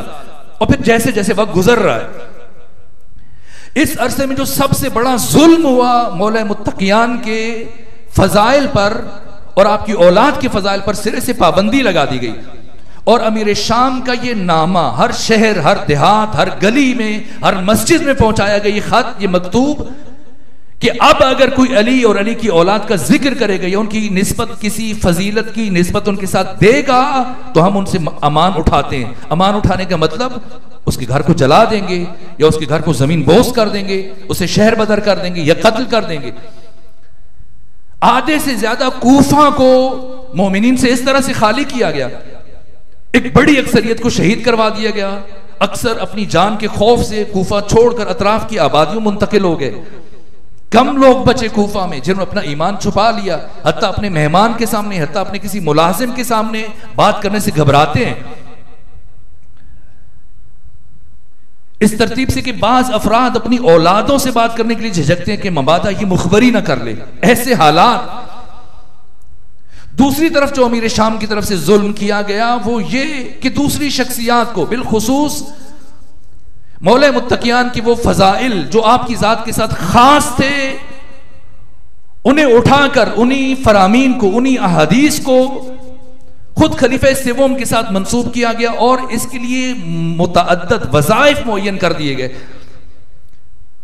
اور پھر جیسے جیسے وقت گزر رہا ہے، اس عرصے میں جو سب سے بڑا ظلم ہوا مولا متقیان کے فضائل پر اور آپ کی اولاد کے فضائل پر سرے سے پابندی لگا دی گئی. اور امیر شام کا یہ نامہ ہر شہر، ہر دیہات، ہر گلی میں، ہر مسجد میں پہنچایا گیا، یہ خط، یہ مکتوب، کہ اب اگر کوئی علی اور علی کی اولاد کا ذکر کرے گا یا ان کی نسبت کسی فضیلت کی نسبت ان کے ساتھ دے گا تو ہم ان سے امان اٹھاتے ہیں. امان اٹھانے کا مطلب اس کے گھر کو جلا دیں گے، یا اس کے گھر کو زمین بوس کر دیں گے، اسے شہر بدر کر دیں گے یا قتل کر دیں گے. آدھے سے زیادہ کوفہ کو مومنین سے اس طرح سے خالی کیا گیا، ایک بڑی اکثریت کو شہید کروا دیا گیا. اکثر اپنی جان کے خوف سے کوفہ چھوڑ کر اطراف کی آبادیوں منتقل ہو گئے. کم لوگ بچے کوفہ میں جنہوں نے اپنا ایمان چھپا لیا، حتیٰ اپنے مہمان کے سامنے، حتیٰ اپنے کسی ملازم کے سامنے بات کرنے سے گھبراتے ہیں. اس ترتیب سے کہ بعض افراد اپنی اولادوں سے بات کرنے کے لیے جھجکتے ہیں کہ مبادا یہ مخبری نہ کر لے. ایسے حالات. دوسری طرف جو امیر شام کی طرف سے ظلم کیا گیا وہ یہ کہ دوسری شخصیات کو، بالخصوص مولا متقیان کی وہ فضائل جو آپ کی ذات کے ساتھ خاص تھے، انہیں اٹھا کر انہی فرامین کو، انہی احادیث کو خود خلیفہ سوم کے ساتھ منسوب کیا گیا، اور اس کے لیے متعدد وظائف معین کر دیے گئے.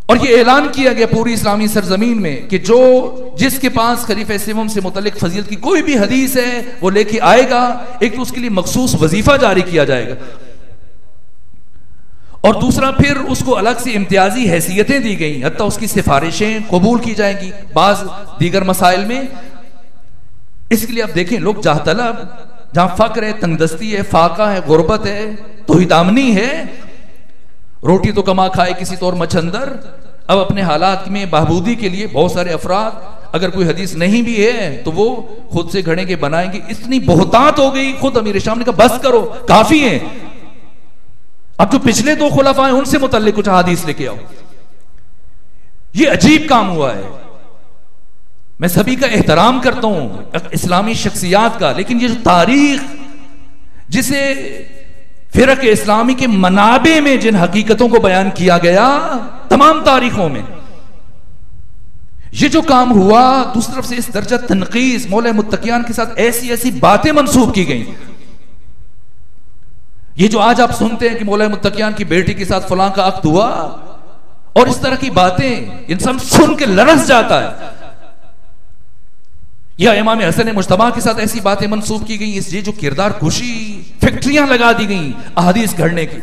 اور یہ اعلان کیا گیا پوری اسلامی سرزمین میں کہ جو جس کے پاس خلیفہ سوم سے متعلق فضیلت کی کوئی بھی حدیث ہے وہ لے کے آئے گا، ایک تو اس کے لیے مخصوص وظیفہ جاری کیا جائے گا، اور دوسرا پھر اس کو الگ سے امتیازی حیثیتیں دی گئیں، حتیٰ اس کی سفارشیں قبول کی جائیں گی بعض دیگر مسائل میں. اس کے لیے آپ دیکھیں لوگ جاہ طلب، جہاں فقر ہے، تنگ دستی ہے، فاقہ ہے، غربت ہے، توحید دامنی ہے، روٹی تو کما کھائے کسی طور مچھندر. اب اپنے حالات میں بہبودی کے لیے بہت سارے افراد اگر کوئی حدیث نہیں بھی ہے تو وہ خود سے گھڑیں گے، بنائیں گے. اتنی بہتات ہو گئی. خود امیر شام نے کہا بس کرو، کافی ہیں. اب جو پچھلے 2 خلفاء ہیں ان سے متعلق کچھ حدیث لے کے آؤ. یہ عجیب کام ہوا ہے. میں سبھی کا احترام کرتا ہوں اسلامی شخصیات کا، لیکن یہ جو تاریخ جسے فرق اسلامی کے منابع میں جن حقیقتوں کو بیان کیا گیا تمام تاریخوں میں، یہ جو کام ہوا، دوسری طرف سے اس درجہ تنقیص مولا متقیان کے ساتھ ایسی ایسی باتیں منسوب کی گئیں. یہ جو آج آپ سنتے ہیں کہ مولا متقیان کی بیٹی کے ساتھ فلاں کا عقد ہوا اور اس طرح کی باتیں انسان سن کے لرز جاتا ہے. یا امام حسن مجتبی کے ساتھ ایسی باتیں منسوب کی گئیں، اس یہ جو کردار کشی، فیکٹریاں لگا دی گئیں احادیث گھڑنے کی.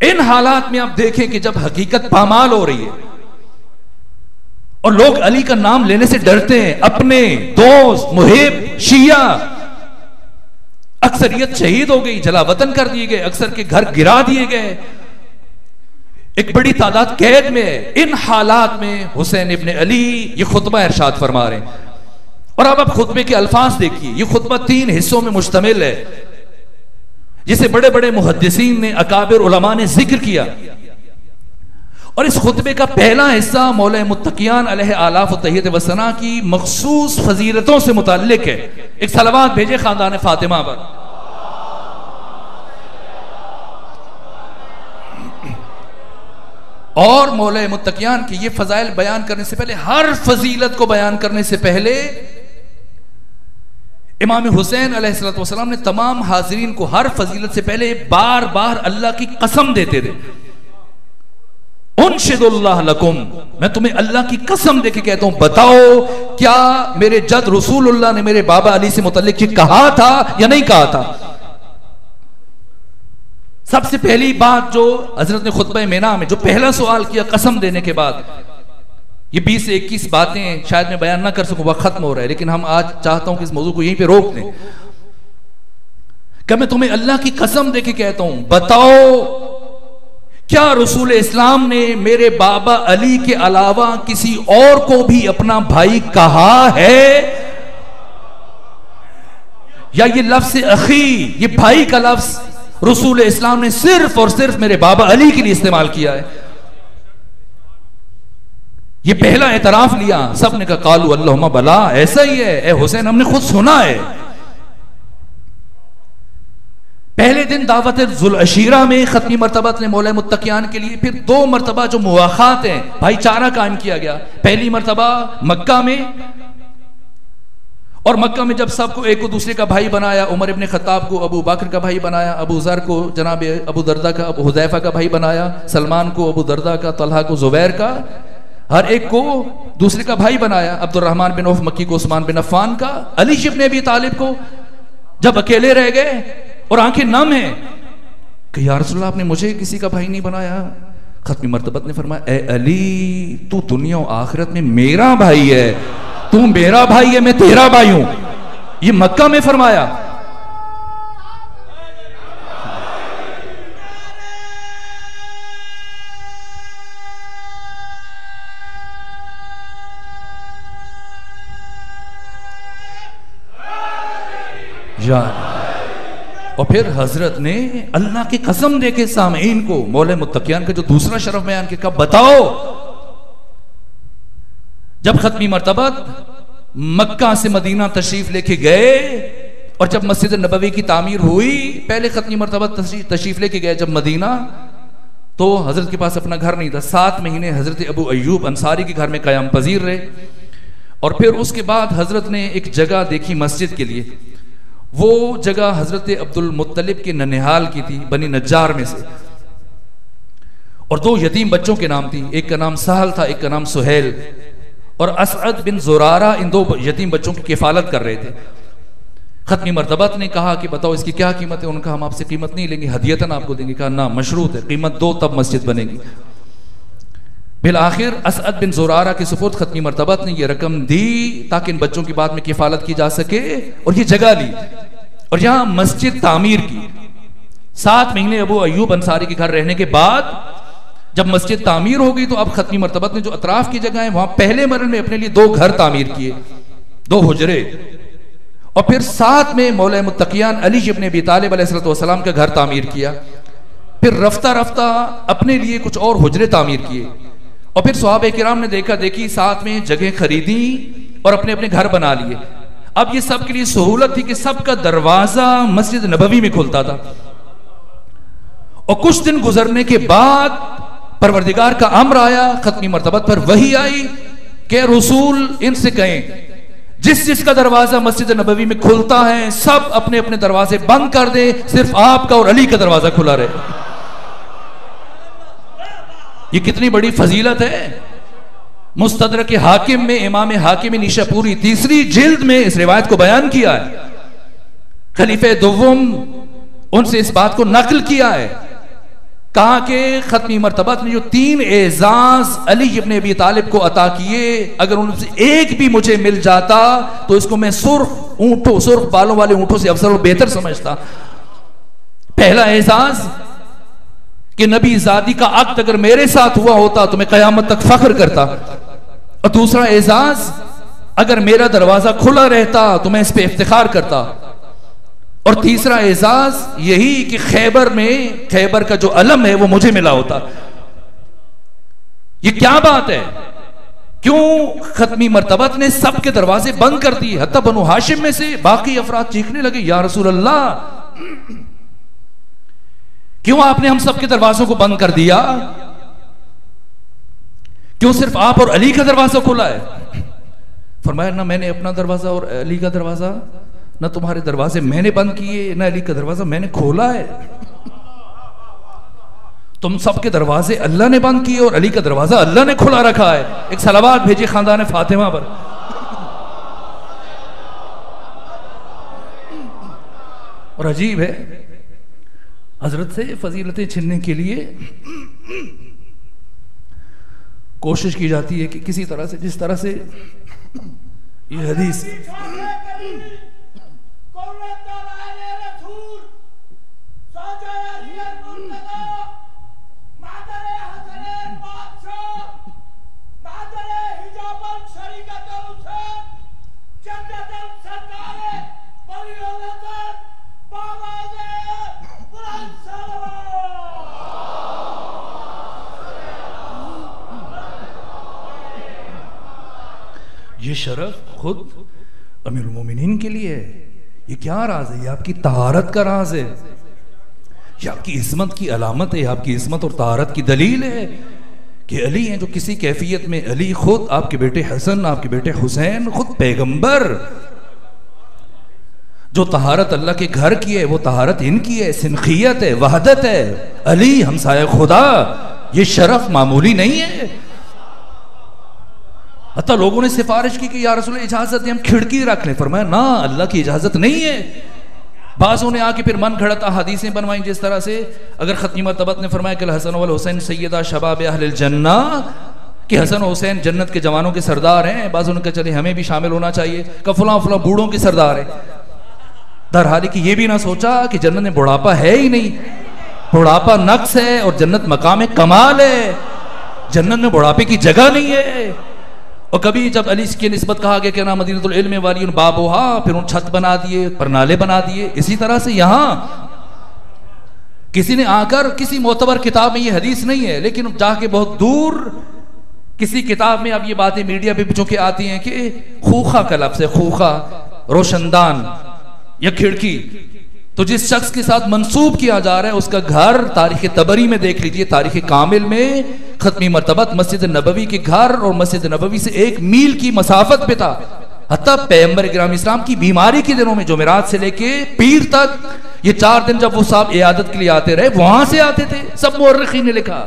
ان حالات میں آپ دیکھیں کہ جب حقیقت پامال ہو رہی ہے اور لوگ علی کا نام لینے سے ڈرتے ہیں، اپنے دوست محب شیعہ اکثریت شہید ہو گئی، جلا وطن کر دیے گئے، اکثر کے گھر گرا دیے گئے، ایک بڑی تعداد قید میں. ان حالات میں حسین ابن علی یہ خطبہ ارشاد فرما رہے ہیں. اور اب آپ خطبے کے الفاظ دیکھیے. یہ خطبہ 3 حصوں میں مشتمل ہے جسے بڑے بڑے محدثین نے، اکابر علماء نے ذکر کیا. اور اس خطبے کا پہلا حصہ مولا متقیان علیہ آلاف و تحیت و ثنا کی مخصوص فضیلتوں سے متعلق ہے. ایک صلوات بھیجے خاندان فاطمہ پر. اور مولا متقیان کی یہ فضائل بیان کرنے سے پہلے، ہر فضیلت کو بیان کرنے سے پہلے، امام حسین علیہ السلام نے تمام حاضرین کو ہر فضیلت سے پہلے بار بار اللہ کی قسم دیتے تھے. انشد اللہ لکم، میں تمہیں اللہ کی قسم دے کے کہتا ہوں، بتاؤ کیا میرے جد رسول اللہ نے میرے بابا علی سے متعلق یہ کہا تھا یا نہیں کہا تھا. سب سے پہلی بات جو حضرت نے خطبہ مینا میں جو پہلا سوال کیا قسم دینے کے بعد، یہ 20 سے 21 باتیں شاید میں بیان نہ کر سکوں، وقت ختم ہو رہا ہے، لیکن ہم آج چاہتا ہوں کہ اس موضوع کو یہیں پہ روک دیں. کہ میں تمہیں اللہ کی قسم دے کے کہتا ہوں، بتاؤ کیا رسول اسلام نے میرے بابا علی کے علاوہ کسی اور کو بھی اپنا بھائی کہا ہے، یا یہ لفظ اخی، یہ بھائی کا لفظ رسول اسلام نے صرف اور صرف میرے بابا علی کے لیے استعمال کیا ہے. یہ پہلا اعتراف لیا. سب نے کہا قالوا اللہم بلا، ایسا ہی ہے اے حسین، ہم نے خود سنا ہے. پہلے دن دعوت ذوالعشیرہ میں ختمی مرتبہ نے مولا متقیان کے لیے، پھر 2 مرتبہ جو مواخات ہیں، بھائی چارہ قائم کیا گیا. پہلی مرتبہ مکہ میں، اور مکہ میں جب سب کو ایک دوسرے کا بھائی بنایا، عمر ابن خطاب کو ابو بکر کا بھائی بنایا، ابو ذر کو جناب ابو دردہ کا، ابو حذیفہ کا بھائی بنایا، سلمان کو ابو دردہ کا، طلحہ کو زبیر کا، ہر ایک کو دوسرے کا بھائی بنایا. عبد الرحمن بن عوف مکی کو عثمان بن عفان کا، علی ابن ابی طالب کو جب اکیلے رہ گئے اور آنکھیں نم ہیں کہ یا رسول اللہ آپ نے مجھے کسی کا بھائی نہیں بنایا. ختمی مرتبت نے فرمایا اے علی تو دنیا و آخرت میں میرا بھائی ہے، تو میرا بھائی ہے، میں تیرا بھائی ہوں. یہ مکہ میں فرمایا. اور پھر حضرت نے اللہ کی قسم دے کے سامعین کو مولا متقیان کا جو دوسرا شرف بیان کیا، کہا بتاؤ جب ختمی مرتبہ مکہ سے مدینہ تشریف لے کے گئے اور جب مسجد نبوی کی تعمیر ہوئی، پہلے ختمی مرتبہ تشریف لے کے گئے جب مدینہ، تو حضرت کے پاس اپنا گھر نہیں تھا. 7 مہینے حضرت ابو ایوب انصاری کے گھر میں قیام پذیر رہے. اور پھر اس کے بعد حضرت نے ایک جگہ دیکھی مسجد کے لیے. وہ جگہ حضرت عبد المطلب کے ننہال کی تھی، بنی نجار میں سے. اور 2 یتیم بچوں کے نام تھی، ایک کا نام سہل تھا، ایک کا نام سہیل. اور اسعد بن زرارہ ان 2 یتیم بچوں کی کفالت کر رہے تھے. ختمی مرتبت نے کہا کہ بتاؤ اس کی کیا قیمت ہے. ان کا ہم آپ سے قیمت نہیں لیں گے، ہدیتاً آپ کو دیں گے. کہا نہ، مشروط ہے، قیمت دو تب مسجد بنے گی. بالآخر اسعد بن زرارہ کے سپرد ختمی مرتبت نے یہ رقم دی تاکہ ان بچوں کی بعد میں کفالت کی جا سکے، اور یہ جگہ لی اور یہاں مسجد تعمیر کی. 7 مہینے ابو ایوب انصاری کے گھر رہنے کے بعد جب مسجد تعمیر ہو گئی تو اب ختمی مرتبت نے جو اطراف کی جگہ ہیں وہاں پہلے مرحلے میں اپنے لیے 2 گھر تعمیر کیے، 2 حجرے. اور پھر ساتھ میں مولا متقیان علی ابن ابی طالب علیہ السلام کا گھر تعمیر کیا. پھر رفتہ رفتہ اپنے لیے کچھ اور حجرے تعمیر کیے. اور پھر صحابہ کرام نے دیکھا دیکھی ساتھ میں جگہ خریدی اور اپنے اپنے گھر بنا لیے. اب یہ سب کے لیے سہولت تھی کہ سب کا دروازہ مسجد نبوی میں کھلتا تھا. اور کچھ دن گزرنے کے بعد پروردگار کا امر آیا، ختمی مرتبت پر وحی آئی کہ رسول ان سے کہیں جس کا دروازہ مسجد نبوی میں کھلتا ہے سب اپنے اپنے دروازے بند کر دیں، صرف آپ کا اور علی کا دروازہ کھلا رہے۔ یہ کتنی بڑی فضیلت ہے۔ مستدرک حاکم میں امام حاکم نیشاپوری 3 جلد میں اس روایت کو بیان کیا ہے۔ خلیفہ دوم ان سے اس بات کو نقل کیا ہے، کہا کہ ختمی مرتبت نے جو 3 اعزاز علی ابن ابی طالب کو عطا کیے، اگر ان سے ایک بھی مجھے مل جاتا تو اس کو میں سرخ بالوں والے اونٹوں سے افضل و بہتر سمجھتا۔ پہلا اعزاز کہ نبی زادی کا عقد اگر میرے ساتھ ہوا ہوتا تو میں قیامت تک فخر کرتا، اور دوسرا اعزاز اگر میرا دروازہ کھلا رہتا تو میں اس پہ افتخار کرتا، اور تیسرا اعزاز یہی کہ خیبر کا جو علم ہے وہ مجھے ملا ہوتا۔ یہ کیا بات ہے؟ کیوں ختمی مرتبت نے سب کے دروازے بند کر دی؟ حتی بنو ہاشم میں سے باقی افراد چیخنے لگے یا رسول اللہ، کیوں آپ نے ہم سب کے دروازوں کو بند کر دیا؟ کیوں صرف آپ اور علی کا دروازہ کھلا ہے؟ فرمایا نہ میں نے اپنا دروازہ اور علی کا دروازہ، نہ تمہارے دروازے میں نے بند کیے، نہ علی کا دروازہ میں نے کھولا ہے۔ تم سب کے دروازے اللہ نے بند کیے اور علی کا دروازہ اللہ نے کھلا رکھا ہے۔ ایک صلوات بھیجیے خاندان فاطمہ پر۔ اور عجیب ہے، حضرت سے فضیلتیں چھیننے کے لیے کوشش کی جاتی ہے کہ کسی طرح سے، جس طرح سے یہ حدیث یہ شرف خود امیر المومنین کے لیے ہے۔ یہ کیا راز ہے؟ یہ آپ کی طہارت کا راز ہے، یہ آپ کی عصمت کی علامت ہے، آپ کی عصمت اور طہارت کی دلیل ہے کہ علی ہیں جو کسی کیفیت میں، علی خود، آپ کے بیٹے حسن، آپ کے بیٹے حسین، خود پیغمبر، جو طہارت اللہ کے گھر کی ہے وہ طہارت ان کی ہے، سنخیت ہے، وحدت ہے۔ علی ہمسایہ خدا، یہ شرف معمولی نہیں ہے۔ حتیٰ لوگوں نے سفارش کی کہ یا رسول اللہ اجازت دیں ہم کھڑکی رکھ لیں، فرمایا نہ، اللہ کی اجازت نہیں ہے۔ بعضوں نے آ کے پھر من گھڑتا حدیثیں بنوائیں، جس طرح سے اگر ختمی مرتبت نے فرمایا کہ الحسن والحسین سیدہ شباب اہل الجنہ، کہ حسن و حسین جنت کے جوانوں کے سردار ہیں، بعضوں نے کہا چلے ہمیں بھی شامل ہونا چاہیے، کہ فلاں فلاں بوڑھوں کے سردار ہیں، در حالی کہ یہ بھی نہ سوچا کہ جنت میں بڑھاپا ہے ہی نہیں، بڑھاپا نقص ہے اور جنت مقام کمال ہے، جنت میں بڑھاپے کی جگہ نہیں ہے۔ اور کبھی جب علی کی نسبت کہا گیا کہ نا مدینۃ العلم والی ان بابوہا، پھر ان چھت بنا دیے، پرنالے بنا دیے۔ اسی طرح سے یہاں کسی نے آ کر، کسی معتبر کتاب میں یہ حدیث نہیں ہے، لیکن جا کے بہت دور کسی کتاب میں اب یہ باتیں میڈیا پہ چونکہ آتی ہیں کہ خوخا کا لفظ ہے، خوخا، روشندان یا کھڑکی، تو جس شخص کے ساتھ منسوب کیا جا رہا ہے اس کا گھر تاریخ طبری میں دیکھ لیجئے، تاریخ کامل میں ختمی مرتبت مسجد نبوی کے گھر اور مسجد نبوی سے 1 میل کی مسافت پہ تھا۔ حتیٰ پیغمبر اکرام اسلام کی بیماری کے دنوں میں جمعرات سے لے کے پیر تک، یہ 4 دن جب وہ صاحب عیادت کے لیے آتے رہے، وہاں سے آتے تھے۔ سب مورخین نے لکھا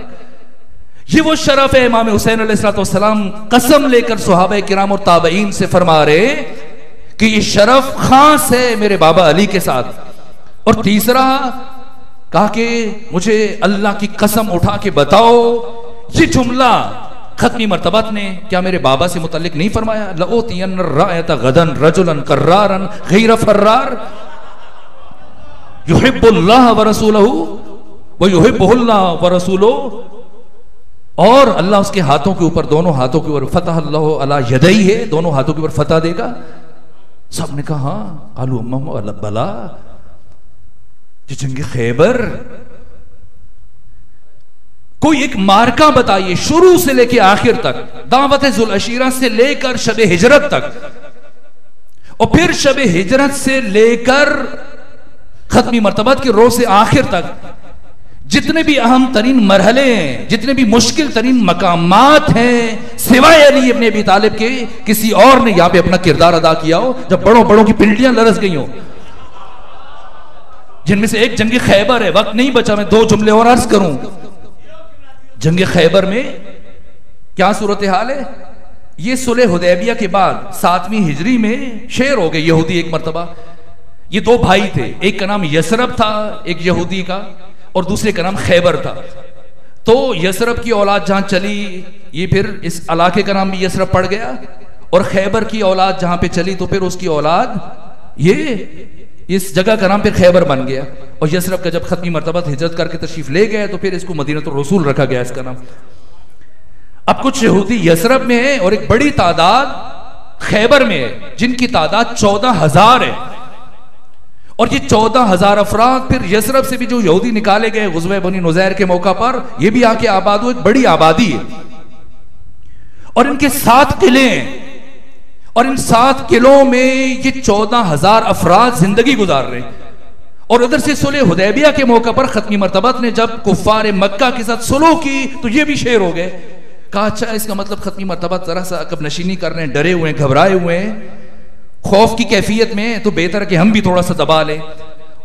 یہ وہ شرف ہے۔ امام حسین علیہ السلام قسم لے کر صحابہ کرام اور تابعین سے فرما رہے کہ یہ شرف خاص ہے میرے بابا علی کے ساتھ۔ اور تیسرا کہا کہ مجھے اللہ کی قسم اٹھا کے بتاؤ، یہ جملہ ختمی مرتبت نے کیا میرے بابا سے متعلق نہیں فرمایا؟ لَأُوتِيَنَّ الرَّائَةَ غَدًا رَجُلًا قَرَّارًا غَيْرَ فَرَّارٍ يُحِبُّ اللَّهَ وَرَسُولَهُ وَيُحِبُّهُ اللَّهُ وَرَسُولُهُ، اور اللہ اس کے ہاتھوں کے اوپر، دونوں ہاتھوں کے اوپر، فتح اللہ علی یدیہ، دونوں ہاتھوں کے اوپر فتح دے گا۔ سب نے کہا ہاں، قالوا امم بلا، یہ جنگ خیبر، کوئی ایک مارکہ بتائیے شروع سے لے کے آخر تک، دعوت ذوالعشیرہ سے لے کر شب ہجرت تک، اور پھر شب ہجرت سے لے کر ختمی مرتبت کے روز سے آخر تک، جتنے بھی اہم ترین مرحلے ہیں، جتنے بھی مشکل ترین مقامات ہیں، سوائے علی ابن ابی طالب کے کسی اور نے یہاں پہ اپنا کردار ادا کیا ہو جب بڑوں بڑوں کی پنڈلیاں لرز گئی ہوں، جن میں سے ایک جنگ خیبر ہے. وقت نہیں بچا، میں 2 جملے اور عرض کروں. جنگ خیبر میں کیا صورتحال ہے؟ یہ صلح حدیبیہ کے بعد 7ویں ہجری میں شیر ہو گئے یہودی ایک مرتبہ. یہ 2 بھائی تھے، ایک کا نام یسرب تھا ایک یہودی کا، اور دوسرے کا نام خیبر تھا. تو یسرب کی اولاد جہاں چلی، یہ پھر اس علاقے کا نام بھی یسرب پڑ گیا، اور خیبر کی اولاد جہاں پہ چلی تو پھر اس کی اولاد یہ اس جگہ کا نام پھر خیبر بن گیا. اور یسرب کا جب ختمی مرتبہ ہجرت کر کے تشریف لے گئے تو پھر اس کو مدینہ الرسول رکھا گیا اس کا نام. اب کچھ یہودی یسرب میں ہیں اور ایک بڑی تعداد خیبر میں ہے، جن کی تعداد 14,000 ہے. اور یہ 14,000 افراد پھر یسرب سے بھی جو یہودی نکالے گئے غزوہ بنی نذیر کے موقع پر، یہ بھی آ کے آباد ہوئے، ایک بڑی آبادی ہے. اور ان کے 7 قلعے ہیں، اور ان 7 قلعوں میں یہ 14,000 افراد زندگی گزار رہے ہیں. اور ادھر سے صلح حدیبیہ کے موقع پر ختمی مرتبہ نے جب کفار مکہ کے ساتھ صلح کی تو یہ بھی شیر ہو گئے. کہا اچھا اس کا مطلب ختمی مرتبہ ذرا سا عقب نشینی کر رہے ہیں، ڈرے ہوئے ہیں، گھبرائے ہوئے ہیں، خوف کی کیفیت میں، تو بہتر ہے کہ ہم بھی تھوڑا سا دبا لیں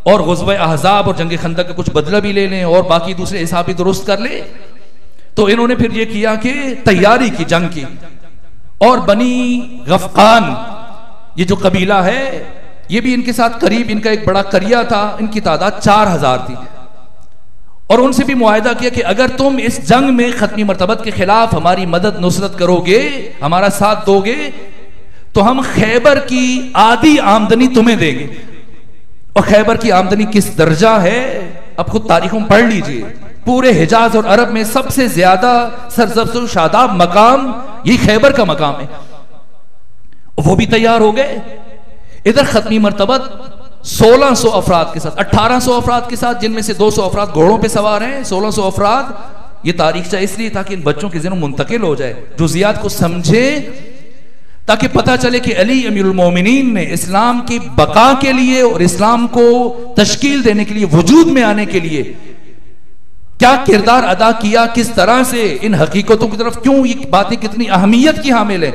اور غزوہ احزاب اور جنگ خندق کا کچھ بدلہ بھی لے لیں اور باقی دوسرے حساب بھی درست کر لیں. تو انہوں نے پھر یہ کیا کہ تیاری کی جنگ کی. اور بنی غفقان یہ جو قبیلہ ہے یہ بھی ان کے ساتھ قریب، ان کا ایک بڑا قریہ تھا، ان کی تعداد 4,000 تھی. اور ان سے بھی معاہدہ کیا کہ اگر تم اس جنگ میں ختمی مرتبت کے خلاف ہماری مدد نصرت کرو گے، ہمارا ساتھ دو گے، تو ہم خیبر کی آدھی آمدنی تمہیں دیں گے. اور خیبر کی آمدنی کس درجہ ہے اب خود تاریخوں پڑھ لیجئے. پورے حجاز اور عرب میں سب سے زیادہ سرسبز و شاداب مقام یہ خیبر کا مقام ہے. وہ بھی تیار ہو گئے. ادھر ختمی مرتبت 1600 افراد کے ساتھ، 1800 افراد کے ساتھ، جن میں سے 200 افراد گھوڑوں پہ سوار ہیں، 1600 افراد. یہ تاریخچہ اس لیے تھا کہ ان بچوں کے ذہنوں منتقل ہو جائے، جزیات کو سمجھیں، تاکہ پتہ چلے کہ علی امیر المومنین نے اسلام کی بقا کے لیے اور اسلام کو تشکیل دینے کے لیے، وجود میں آنے کے لیے کیا کردار ادا کیا، کس طرح سے ان حقیقتوں کی طرف کیوں یہ باتیں کتنی اہمیت کی حامل ہیں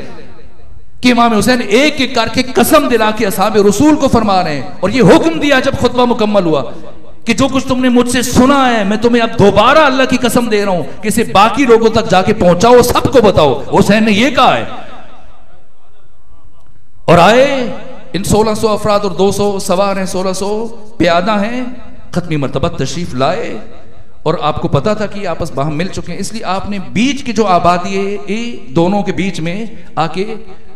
کہ امام حسین ایک ایک کر کے قسم دلا کے اصحاب رسول کو فرما رہے ہیں. اور یہ حکم دیا جب خطبہ مکمل ہوا کہ جو کچھ تم نے مجھ سے سنا ہے میں تمہیں اب دوبارہ اللہ کی قسم دے رہا ہوں کہ اسے باقی لوگوں تک جا کے پہنچاؤ، سب کو بتاؤ. حسین نے یہ کہا ہے. اور آئے ان 1600 افراد اور 200 سوار ہیں، 1600 پیادہ ہیں، ختمی مرتبہ تشریف لائے. اور آپ کو پتا تھا کہ آپس باہم مل چکے ہیں، اس لیے آپ نے بیچ کی جو آبادی ہے دونوں کے بیچ میں آ کے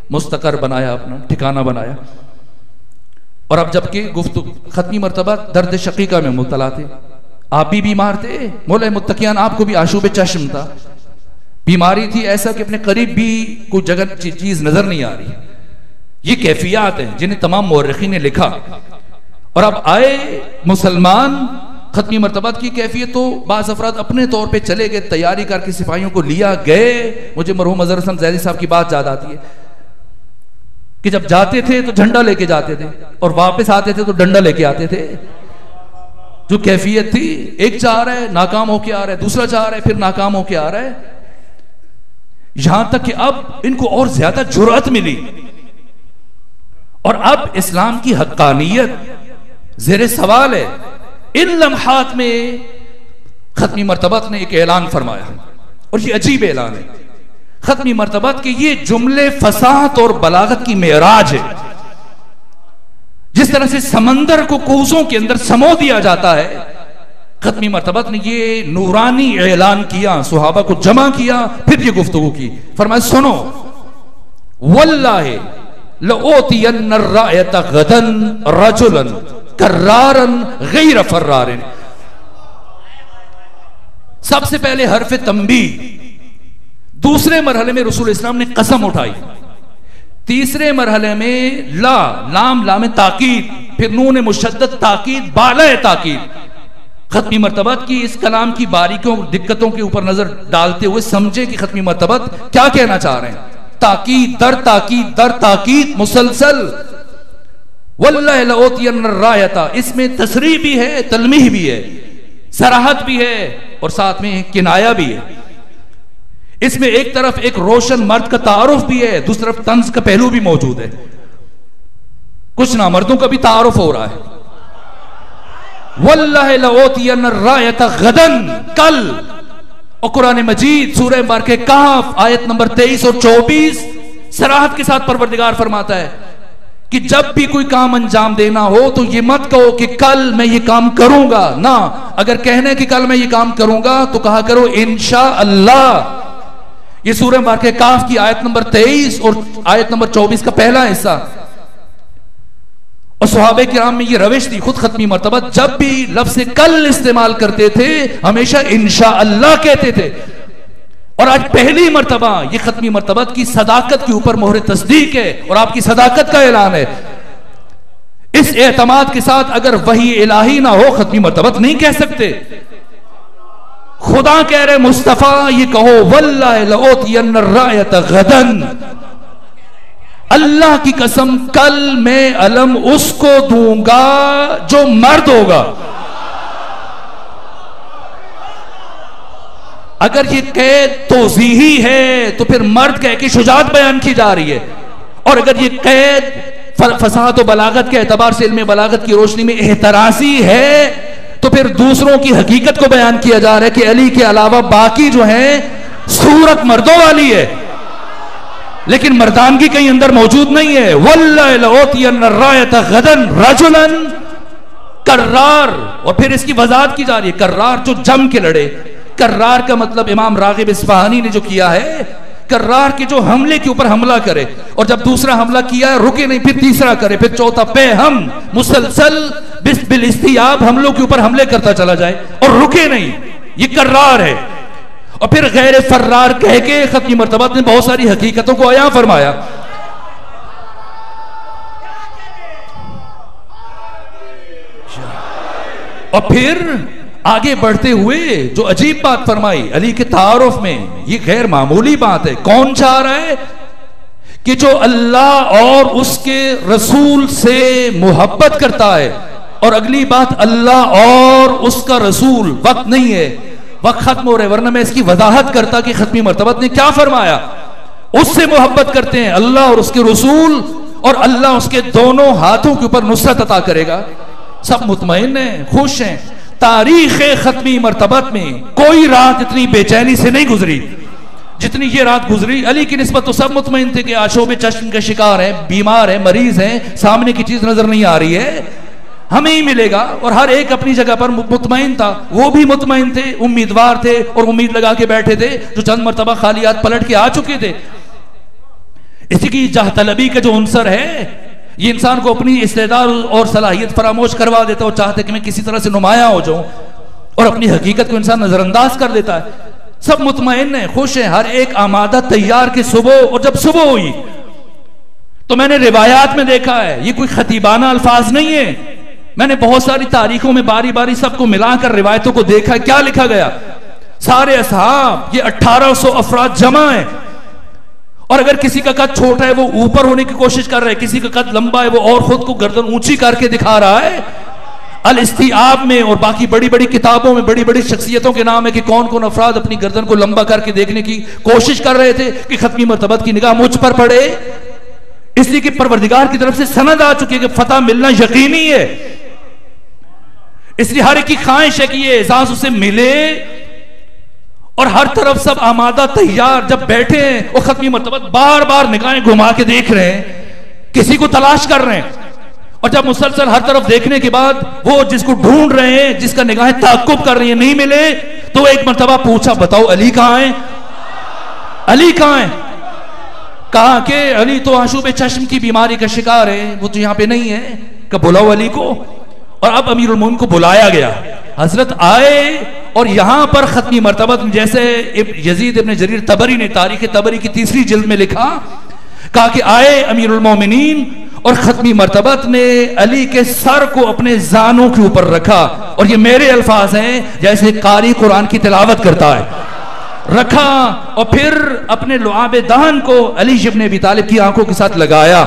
مستقر بنایا، اپنا ٹھکانہ بنایا. اور اب جبکہ گفتگو ختمی مرتبہ درد شقیقہ میں مبتلا تھے، آپ بھی بیمار تھے، مولا متقیان آپ کو بھی آشوب چشم تھا، بیماری تھی ایسا کہ اپنے قریب بھی کوئی جگہ چیز نظر نہیں آ رہی. یہ کیفیات ہیں جنہیں تمام مورخین نے لکھا. اور اب آئے مسلمان ختمی مرتبات کی کیفیت، تو بعض افراد اپنے طور پہ چلے گئے، تیاری کر کے سپاہیوں کو لیا گئے. مجھے مرحوم اظہر حسن زیدی صاحب کی بات یاد آتی ہے کہ جب جاتے تھے تو جھنڈا لے کے جاتے تھے اور واپس آتے تھے تو ڈنڈا لے کے آتے تھے. جو کیفیت تھی، ایک چاہ رہا ہے ناکام ہو کے آ رہا ہے، دوسرا چاہ رہا ہے پھر ناکام ہو کے آ رہا ہے، یہاں تک کہ اب ان کو اور زیادہ جرأت ملی. اور اب اسلام کی حقانیت زیر سوال ہے. ان لمحات میں ختمی مرتبت نے ایک اعلان فرمایا، اور یہ عجیب اعلان ہے. ختمی مرتبت کے یہ جملے فصاحت اور بلاغت کی معراج ہے. جس طرح سے سمندر کو کوزوں کے اندر سمو دیا جاتا ہے، ختمی مرتبت نے یہ نورانی اعلان کیا، صحابہ کو جمع کیا، پھر یہ گفتگو کی. فرمایا سنو، واللہ لَأُوتِيَنَّ الرَّائَةَ غَدًا رَجُلًا كَرَّارًا غَيْرَ فَرَّارٍ. سب سے پہلے حرف تنبیہ. دوسرے مرحلے میں رسول اسلام نے قسم اٹھائی. تیسرے مرحلے میں لام تاکید، پھر نون مشدد تاکید، بالہ تاکید. ختمی مرتبت کی اس کلام کی باریکیوں دقتوں کے اوپر نظر ڈالتے ہوئے سمجھے کہ ختمی مرتبت کیا کہنا چاہ رہے ہیں. تاکید در تاکید در تاکید مسلسل. واللہ لأوتین الرایۃ، اس میں تصریح بھی ہے، تلمیح بھی ہے. صراحت بھی ہے اور ساتھ میں کنایا بھی ہے. اس میں ایک طرف ایک روشن مرد کا تعارف بھی ہے, دوسری طرف طنز کا پہلو بھی موجود ہے. کچھ نامردوں کا بھی تعارف ہو رہا ہے. واللہ لأوتین الرایۃ غدا, کل. اور قرآن مجید سورہ مبارکہ کہف آیت نمبر 23 اور 24 صراحت کے ساتھ پروردگار فرماتا ہے کہ جب بھی کوئی کام انجام دینا ہو تو یہ مت کہو کہ کل میں یہ کام کروں گا, نہ. اگر کہنا ہے کہ کل میں یہ کام کروں گا تو کہا کرو انشاءاللہ. یہ سورہ مبارکہ کہف کی آیت نمبر 23 اور آیت نمبر 24 کا پہلا حصہ. اور صحابہ کرام میں یہ روش تھی, خود ختمی مرتبہ جب بھی لفظ کل استعمال کرتے تھے ہمیشہ انشاءاللہ کہتے تھے. اور آج پہلی مرتبہ یہ ختمی مرتبہ کی صداقت کے اوپر مہر تصدیق ہے اور آپ کی صداقت کا اعلان ہے. اس اعتماد کے ساتھ اگر وحی الہی نہ ہو ختمی مرتبہ نہیں کہہ سکتے. خدا کہہ رہے مصطفیٰ یہ کہو واللہ لأوتین الرایۃ غدا, اللہ کی قسم کل میں علم اس کو دوں گا جو مرد ہوگا. اگر یہ قید توضیحی ہے تو پھر مرد کہہ کے شجاعت بیان کی جا رہی ہے, اور اگر یہ قید فصاحت و بلاغت کے اعتبار سے علم بلاغت کی روشنی میں احترازی ہے تو پھر دوسروں کی حقیقت کو بیان کیا جا رہا ہے کہ علی کے علاوہ باقی جو ہیں صورت مردوں والی ہے لیکن مردانگی کہیں اندر موجود نہیں ہے. واللہ لأوتین الرایۃ غدا رجلا کرار. اور پھر اس کی وضاحت کی جا رہی ہے, کرار جو جم کے لڑے. کرار کا مطلب امام راغب اصفہانی نے جو کیا ہے, کرار کے جو حملے کے اوپر حملہ کرے اور جب دوسرا حملہ کیا ہے رکے نہیں, پھر تیسرا کرے, پھر چوتھا, پہ ہم مسلسل بالاستیاب حملوں کے اوپر حملے کرتا چلا جائے اور رکے نہیں, یہ کرار ہے. اور پھر غیر فرار کہہ کے ختمی مرتبہ نے بہت ساری حقیقتوں کو عیاں فرمایا. اور پھر آگے بڑھتے ہوئے جو عجیب بات فرمائی علی کے تعارف میں, یہ غیر معمولی بات ہے. کون چاہ رہا ہے کہ جو اللہ اور اس کے رسول سے محبت کرتا ہے, اور اگلی بات اللہ اور اس کا رسول, وقت نہیں ہے, وقت ختم ہو رہے ورنہ میں اس کی وضاحت کرتا کہ ختمی مرتبہ نے کیا فرمایا. اس سے محبت کرتے ہیں اللہ اور اس کے رسول, اور اللہ اس کے دونوں ہاتھوں کے اوپر نصرت عطا کرے گا. سب مطمئن ہیں, خوش ہیں. تاریخ ختمی مرتبت میں کوئی رات اتنی بے چینی سے نہیں گزری جتنی یہ رات گزری. علی کی نسبت تو سب مطمئن تھے کہ آشوب چشم کے شکار ہیں, بیمار ہیں, مریض ہیں, سامنے کی چیز نظر نہیں آ رہی ہے, ہمیں ہی ملے گا. اور ہر ایک اپنی جگہ پر مطمئن تھا. وہ بھی مطمئن تھے, امیدوار تھے اور امید لگا کے بیٹھے تھے جو چند مرتبہ خالیات پلٹ کے آ چکے تھے. اسی کی جاہ طلبی کا جو عنصر ہے یہ انسان کو اپنی استعداد اور صلاحیت فراموش کروا دیتا ہے, اور چاہتے کہ میں کسی طرح سے نمایاں ہو جاؤں, اور اپنی حقیقت کو انسان نظر انداز کر دیتا ہے. سب مطمئن ہیں, خوش ہیں, ہر ایک آمادہ تیار کہ صبح. اور جب صبح ہوئی تو میں نے روایات میں دیکھا ہے, یہ کوئی خطیبانہ الفاظ نہیں ہے, میں نے بہت ساری تاریخوں میں باری باری سب کو ملا کر روایتوں کو دیکھا ہے. کیا لکھا گیا, سارے اصحاب یہ 1800 افراد جمع ہیں, اور اگر کسی کا قد چھوٹا ہے وہ اوپر ہونے کی کوشش کر رہا ہے, کسی کا قد لمبا ہے وہ اور خود کو گردن اونچی کر کے دکھا رہا ہے. الاستیعاب میں اور باقی بڑی بڑی کتابوں میں بڑی بڑی شخصیتوں کے نام ہے کہ کون کون افراد اپنی گردن کو لمبا کر کے دیکھنے کی کوشش کر رہے تھے کہ ختمی مرتبت کی نگاہ مجھ پر پڑے, اس لیے کہ پروردگار کی طرف سے سند آ چکی ہے کہ فتح ملنا یقینی ہے. اس لیے ہر ایک کی خواہش ہے کہ یہ اعزاز اسے ملے, اور ہر طرف سب آمادہ تیار جب بیٹھے ہیں وہ ختمی مرتبہ بار بار نگاہیں گھما کے دیکھ رہے ہیں, کسی کو تلاش کر رہے ہیں. اور جب مسلسل ہر طرف دیکھنے کے بعد وہ جس کو ڈھونڈ رہے ہیں, جس کا نگاہیں تعقب کر رہی ہیں, نہیں ملے تو ایک مرتبہ پوچھا بتاؤ علی کہاں ہیں, علی کہاں ہیں. کہا کہ علی تو آشوب چشم کی بیماری کا شکار ہے, وہ تو یہاں پہ نہیں ہے. کہ بلاؤ علی کو. اور اب امیر المومنین کو بلایا گیا, حضرت آئے, اور یہاں پر ختمی مرتبہ جیسے یزید ابن جریر طبری نے تاریخ طبری کی 3 جلد میں لکھا, کہا کہ آئے امیر المومنین اور ختمی مرتبت نے علی کے سر کو اپنے زانوں کے اوپر رکھا, اور یہ میرے الفاظ ہیں جیسے قاری قرآن کی تلاوت کرتا ہے, رکھا, اور پھر اپنے لعاب دہن کو علی ابن ابی طالب کی آنکھوں کے ساتھ لگایا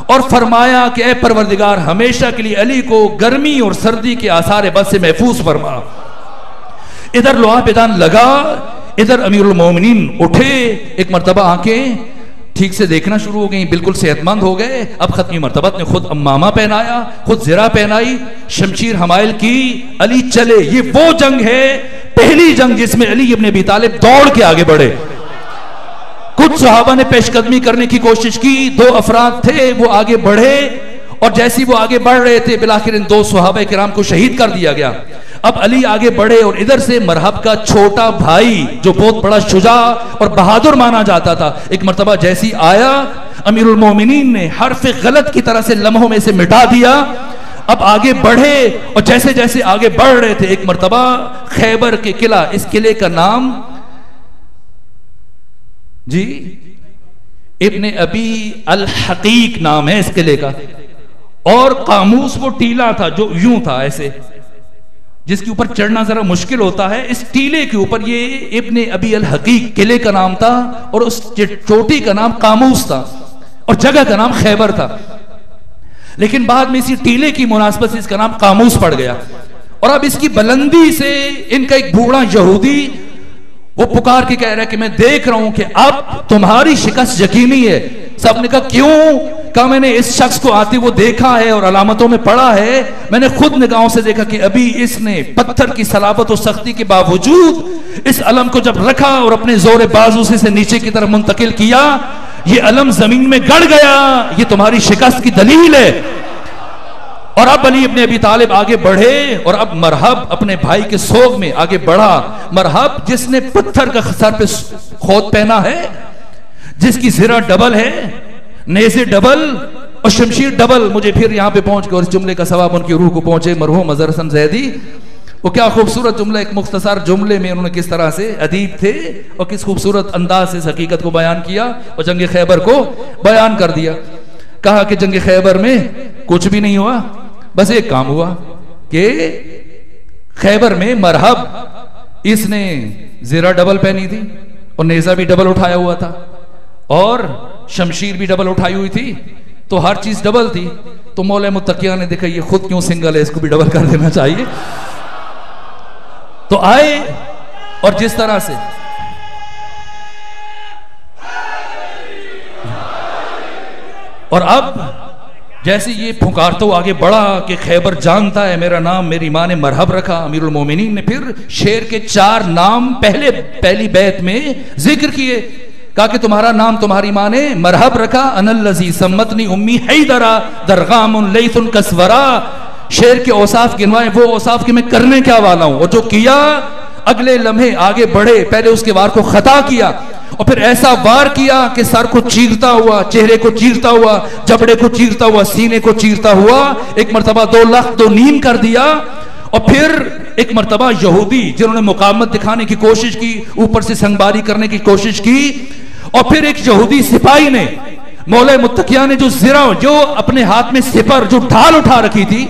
اور فرمایا کہ اے پروردگار ہمیشہ کے لیے علی کو گرمی اور سردی کے آثار بد سے محفوظ فرما. ادھر لوہا پیدان لگا، ادھر امیر المومنین اٹھے، ایک مرتبہ آنکھیں ٹھیک سے دیکھنا شروع ہو گئیں، بالکل صحت مند ہو گئے. اب ختمی مرتبت نے خود امامہ پہنایا، خود زرہ پہنائی، شمشیر حمائل کی، علی چلے. یہ وہ جنگ ہے، پہلی جنگ جس میں علی ابن ابی طالب دوڑ کے آگے بڑھے. کچھ صحابہ نے پیش قدمی کرنے کی کوشش کی، 2 افراد تھے وہ آگے بڑھے، اور جیسی وہ آگے بڑھ رہے تھے بالآخر ان 2 صحابہ کرام کو شہید کر دیا گیا. اب علی آگے بڑھے اور ادھر سے مرحب کا چھوٹا بھائی جو بہت بڑا شجاع اور بہادر مانا جاتا تھا، ایک مرتبہ جیسی آیا، امیر المومنین نے حرف غلط کی طرح سے لمحوں میں سے مٹا دیا. اب آگے بڑھے اور جیسے جیسے آگے بڑھ رہے تھے، ایک مرتبہ خیبر کے قلعہ، اس قلعے کا نام جی ابن ابی الحقیق نام ہے اس قلعے کا، اور قاموس وہ ٹیلا تھا جو یوں تھا ایسے، جس کے اوپر چڑھنا ذرا مشکل ہوتا ہے. اس ٹیلے کے اوپر یہ ابن ابی الحقیق قلعے کا نام تھا، اور اس چوٹی کا نام قاموس تھا، اور جگہ کا نام خیبر تھا. لیکن بعد میں اسی ٹیلے کی مناسبت سے اس کا نام قاموس پڑ گیا. اور اب اس کی بلندی سے ان کا ایک بوڑھا یہودی وہ پکار کے کہہ رہا ہے کہ میں دیکھ رہا ہوں کہ اب تمہاری شکست یقینی ہے. سب نے کہا کیوں؟ کہا میں نے اس شخص کو آتے وہ دیکھا ہے اور علامتوں میں پڑھا ہے، میں نے خود نگاہوں سے دیکھا کہ ابھی اس نے پتھر کی صلابت و سختی کے باوجود اس علم کو جب رکھا اور اپنے زور بازو سے نیچے کی طرف منتقل کیا، یہ علم زمین میں گڑ گیا. یہ تمہاری شکست کی دلیل ہے. اور اب علی ابن ابی طالب آگے بڑھے، اور اب مرحب اپنے بھائی کے سوگ میں آگے بڑھا. مرحب جس نے پتھر کا سر پہ کھود پہنا ہے، جس کی زرہ ڈبل ہے، نیزے ڈبل اور شمشیر ڈبل. مجھے پھر یہاں پہ پہنچ کے اور اس جملے کا ثواب ان کی روح کو پہنچے. مرحوم اظہر حسن زیدی، وہ کیا خوبصورت جملہ، ایک مختصر جملے میں انہوں نے کس طرح سے ادیب تھے اور کس خوبصورت انداز سے اس حقیقت کو بیان کیا اور جنگ خیبر کو بیان کر دیا. کہا کہ جنگ خیبر میں کچھ بھی نہیں ہوا، بس ایک کام ہوا کہ خیبر میں مرحب اس نے زرہ ڈبل پہنی تھی اور نیزہ بھی ڈبل اٹھایا ہوا تھا اور شمشیر بھی ڈبل اٹھائی ہوئی تھی، تو ہر چیز ڈبل تھی. تو مولا متقیہ نے دیکھا یہ خود کیوں سنگل ہے، اس کو بھی ڈبل کر دینا چاہیے. تو آئے اور جس طرح سے اور اب جیسے یہ پھنکارتا ہوا آگے بڑھا کہ خیبر جانتا ہے میرا نام میری ماں نے مرحب رکھا. امیر المومنین نے پھر شیر کے 4 نام پہلی بیت میں ذکر کیے. کہا کہ تمہارا نام تمہاری ماں نے مرحب رکھا. ان الذی سمتنی امی حیدرا درغام لیث کسورا. شیر کے اوصاف گنوائے، وہ اوصاف کہ میں کرنے کیا والا ہوں، اور جو کیا اگلے لمحے آگے بڑھے. پہلے اس کے وار کو خطا کیا اور پھر ایسا وار کیا کہ سر کو چیرتا ہوا، چہرے کو چیرتا ہوا، جبڑے کو چیرتا ہوا، سینے کو چیرتا ہوا، ایک مرتبہ 2 لخت 2 نیم کر دیا. اور پھر ایک مرتبہ یہودی جنہوں نے مقاومت دکھانے کی کوشش کی، اوپر سے سنگباری کرنے کی کوشش کی، اور پھر ایک یہودی سپاہی نے مولا متقیہ نے جو اپنے ہاتھ میں سپر جو ڈھال اٹھا رکھی تھی،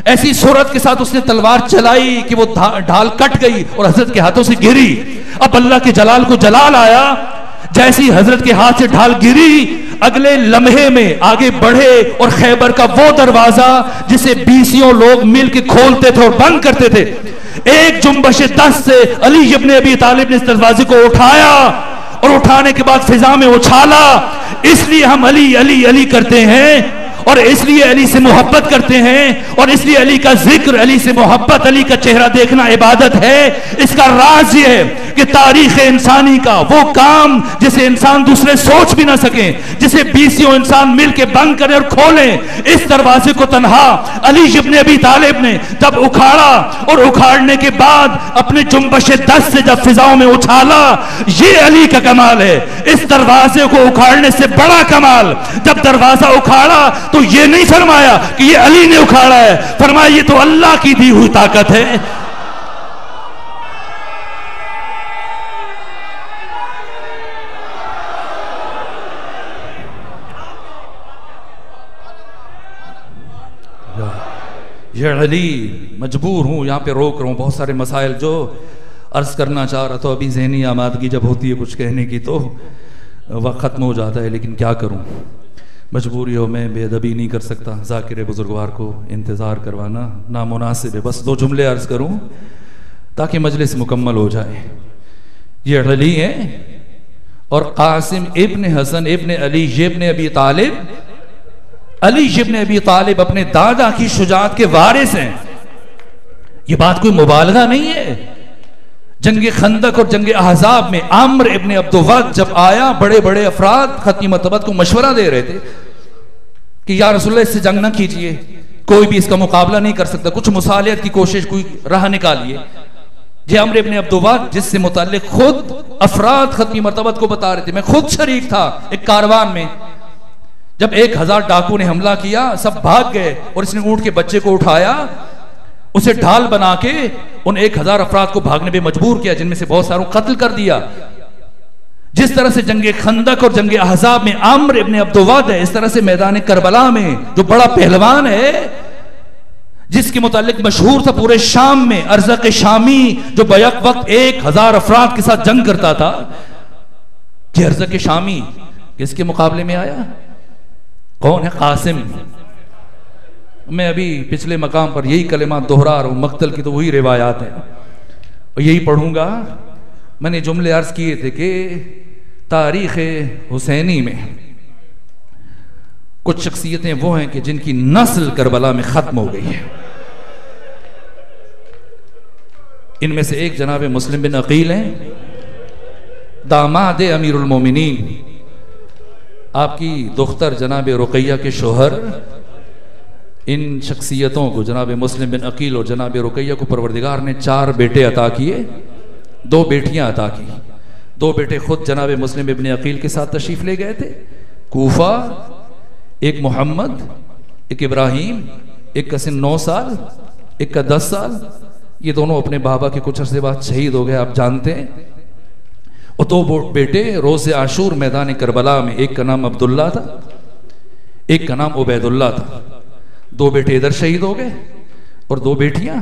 ایسی صورت کے ساتھ اس نے تلوار چلائی کہ وہ ڈھال کٹ گئی اور حضرت کے ہاتھوں سے گری. اب اللہ کے جلال کو جلال آیا، جیسی حضرت کے ہاتھ سے ڈھال گری اگلے لمحے میں آگے بڑھے اور خیبر کا وہ دروازہ جسے 20 لوگ مل کے کھولتے تھے اور بند کرتے تھے، ایک جنبش دست سے علی ابن ابی طالب نے اس دروازے کو اٹھایا اور اٹھانے کے بعد فضا میں اچھالا. اس لیے ہم علی علی علی کرتے ہیں، اور اس لیے علی سے محبت کرتے ہیں، اور اس لیے علی کا ذکر، علی سے محبت، علی کا چہرہ دیکھنا عبادت ہے. اس کا راز یہ ہے کہ تاریخ انسانی کا وہ کام جسے انسان دوسرے سوچ بھی نہ سکیں، جسے 20 انسان مل کے بند کریں اور کھولیں، اس دروازے کو تنہا علی ابن ابی طالب نے جب اکھاڑا اور اکھاڑنے کے بعد اپنے جنبش دست سے جب فضاؤں میں اچھالا، یہ علی کا کمال ہے. اس دروازے کو اکھاڑنے سے بڑا کمال، جب دروازہ اکھاڑا تو یہ نہیں فرمایا کہ یہ علی نے اکھاڑا ہے، فرمایا یہ تو اللہ کی دی ہوئی طاقت ہے. یہ علی مجبور ہوں یہاں پہ روک رہا ہوں، بہت سارے مسائل جو عرض کرنا چاہ رہا تو ابھی ذہنی آمادگی جب ہوتی ہے کچھ کہنے کی تو وقت ختم ہو جاتا ہے، لیکن کیا کروں، مجبوریوں میں بے ادبی نہیں کر سکتا. ذاکر بزرگوار کو انتظار کروانا نامناسب ہے. بس 2 جملے عرض کروں. تاکہ مجلس مکمل ہو جائے. یہ علی ہیں اور قاسم ابن حسن ابن علی ابن ابی طالب. علی ابن ابی طالب اپنے دادا کی شجاعت کے وارث ہیں. یہ بات کوئی مبالغہ نہیں ہے. جنگ خندق اور جنگ احزاب میں عمرو ابن عبد الود جب آیا، بڑے بڑے افراد ختم مرتبت کو مشورہ دے رہے تھے کہ یا رسول اللہ اس سے جنگ نہ کیجئے، کوئی بھی اس کا مقابلہ نہیں کر سکتا، کچھ مصالحت کی کوشش، کوئی راہ نکالیے. یہ عمرو ابن عبد الود جس سے متعلق خود افراد ختم مرتبت کو بتا رہے تھے، میں خود شریک تھا ایک کاروان میں، جب 1000 ڈاکو نے حملہ کیا، سب بھاگ گئے اور اس نے اونٹ کے بچے کو اٹھایا، اسے ڈھال بنا کے ان 1000 افراد کو بھاگنے پہ مجبور کیا، جن میں سے بہت ساروں قتل کر دیا. جس طرح سے جنگ خندق اور جنگ احزاب میں عمرو ابن عبد الود ہے، اس طرح سے میدان کربلا میں جو بڑا پہلوان ہے، جس کے متعلق مشہور تھا پورے شام میں، ارزق شامی، جو بیک وقت 1000 افراد کے ساتھ جنگ کرتا تھا، یہ ارزق شامی کس کے مقابلے میں آیا؟ کون ہے؟ قاسم. میں ابھی پچھلے مقام پر یہی کلمات دہرا رہا ہوں، مقتل کی تو وہی روایات ہیں اور یہی پڑھوں گا. میں نے جملے عرض کیے تھے کہ تاریخ حسینی میں کچھ شخصیتیں وہ ہیں کہ جن کی نسل کربلا میں ختم ہو گئی ہے. ان میں سے ایک جناب مسلم بن عقیل ہیں، داماد امیر المومنین. آپ کی دختر جناب رقیہ کے شوہر. ان شخصیتوں کو جناب مسلم بن عقیل اور جناب رقیہ کو پروردگار نے 4 بیٹے عطا کیے، 2 بیٹیاں عطا کی. 2 بیٹے خود جناب مسلم ابن عقیل کے ساتھ تشریف لے گئے تھے کوفہ. ایک محمد، ایک ابراہیم، ایک کا سن 9 سال، ایک کا 10 سال. یہ دونوں اپنے بابا کے کچھ عرصے بعد شہید ہو گئے، آپ جانتے ہیں. اور 2 بیٹے روز عاشور میدان کربلا میں، ایک کا نام عبداللہ تھا، ایک کا نام عبید اللہ تھا. 2 بیٹے ادھر شہید ہو گئے اور 2 بیٹیاں،